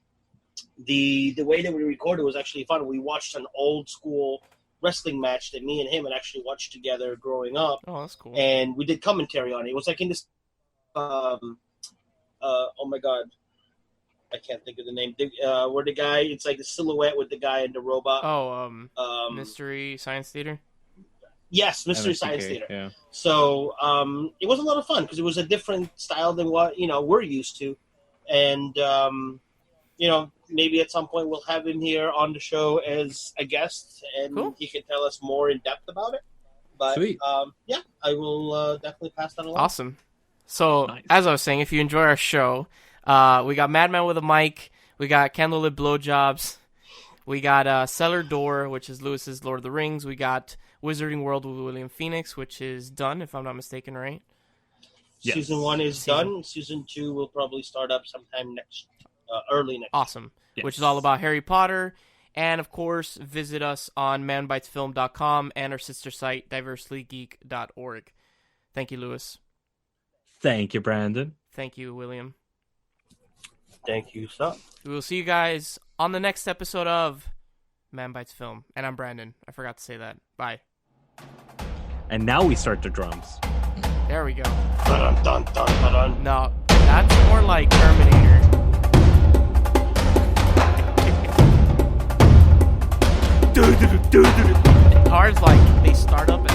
way that we recorded was actually fun. We watched an old school wrestling match that me and him had actually watched together growing up. Oh, that's cool. And we did commentary on it. It was like in this, oh my God, I can't think of the name. Where the guy, it's like a silhouette with the guy and the robot. Mystery Science Theater. Yes, Mystery Science MSTK, Theater. Yeah. So it was a lot of fun because it was a different style than what we're used to, and maybe at some point we'll have him here on the show as a guest, and he can tell us more in depth about it. But Sweet. yeah, I will definitely pass that along. Awesome. So Nice. as I was saying, if you enjoy our show, we got Madman with a Mic, we got Candlelit Blowjobs, we got Cellar Door, which is Lewis's Lord of the Rings, we got Wizarding World with William Phoenix, which is done, if I'm not mistaken, right? Yes. Season 1 is done. Season 2 will probably start up sometime early next. Awesome. Yes. Which is all about Harry Potter. And, of course, visit us on manbitesfilm.com and our sister site, diverselygeek.org. Thank you, Lewis. Thank you, Brandon. Thank you, William. Thank you, sir. We will see you guys on the next episode of Man Bites Film. And I'm Brandon. I forgot to say that. Bye. And now we start the drums. There we go. Dun, dun, dun, dun, dun. No, that's more like Terminator. Cars, like, they start up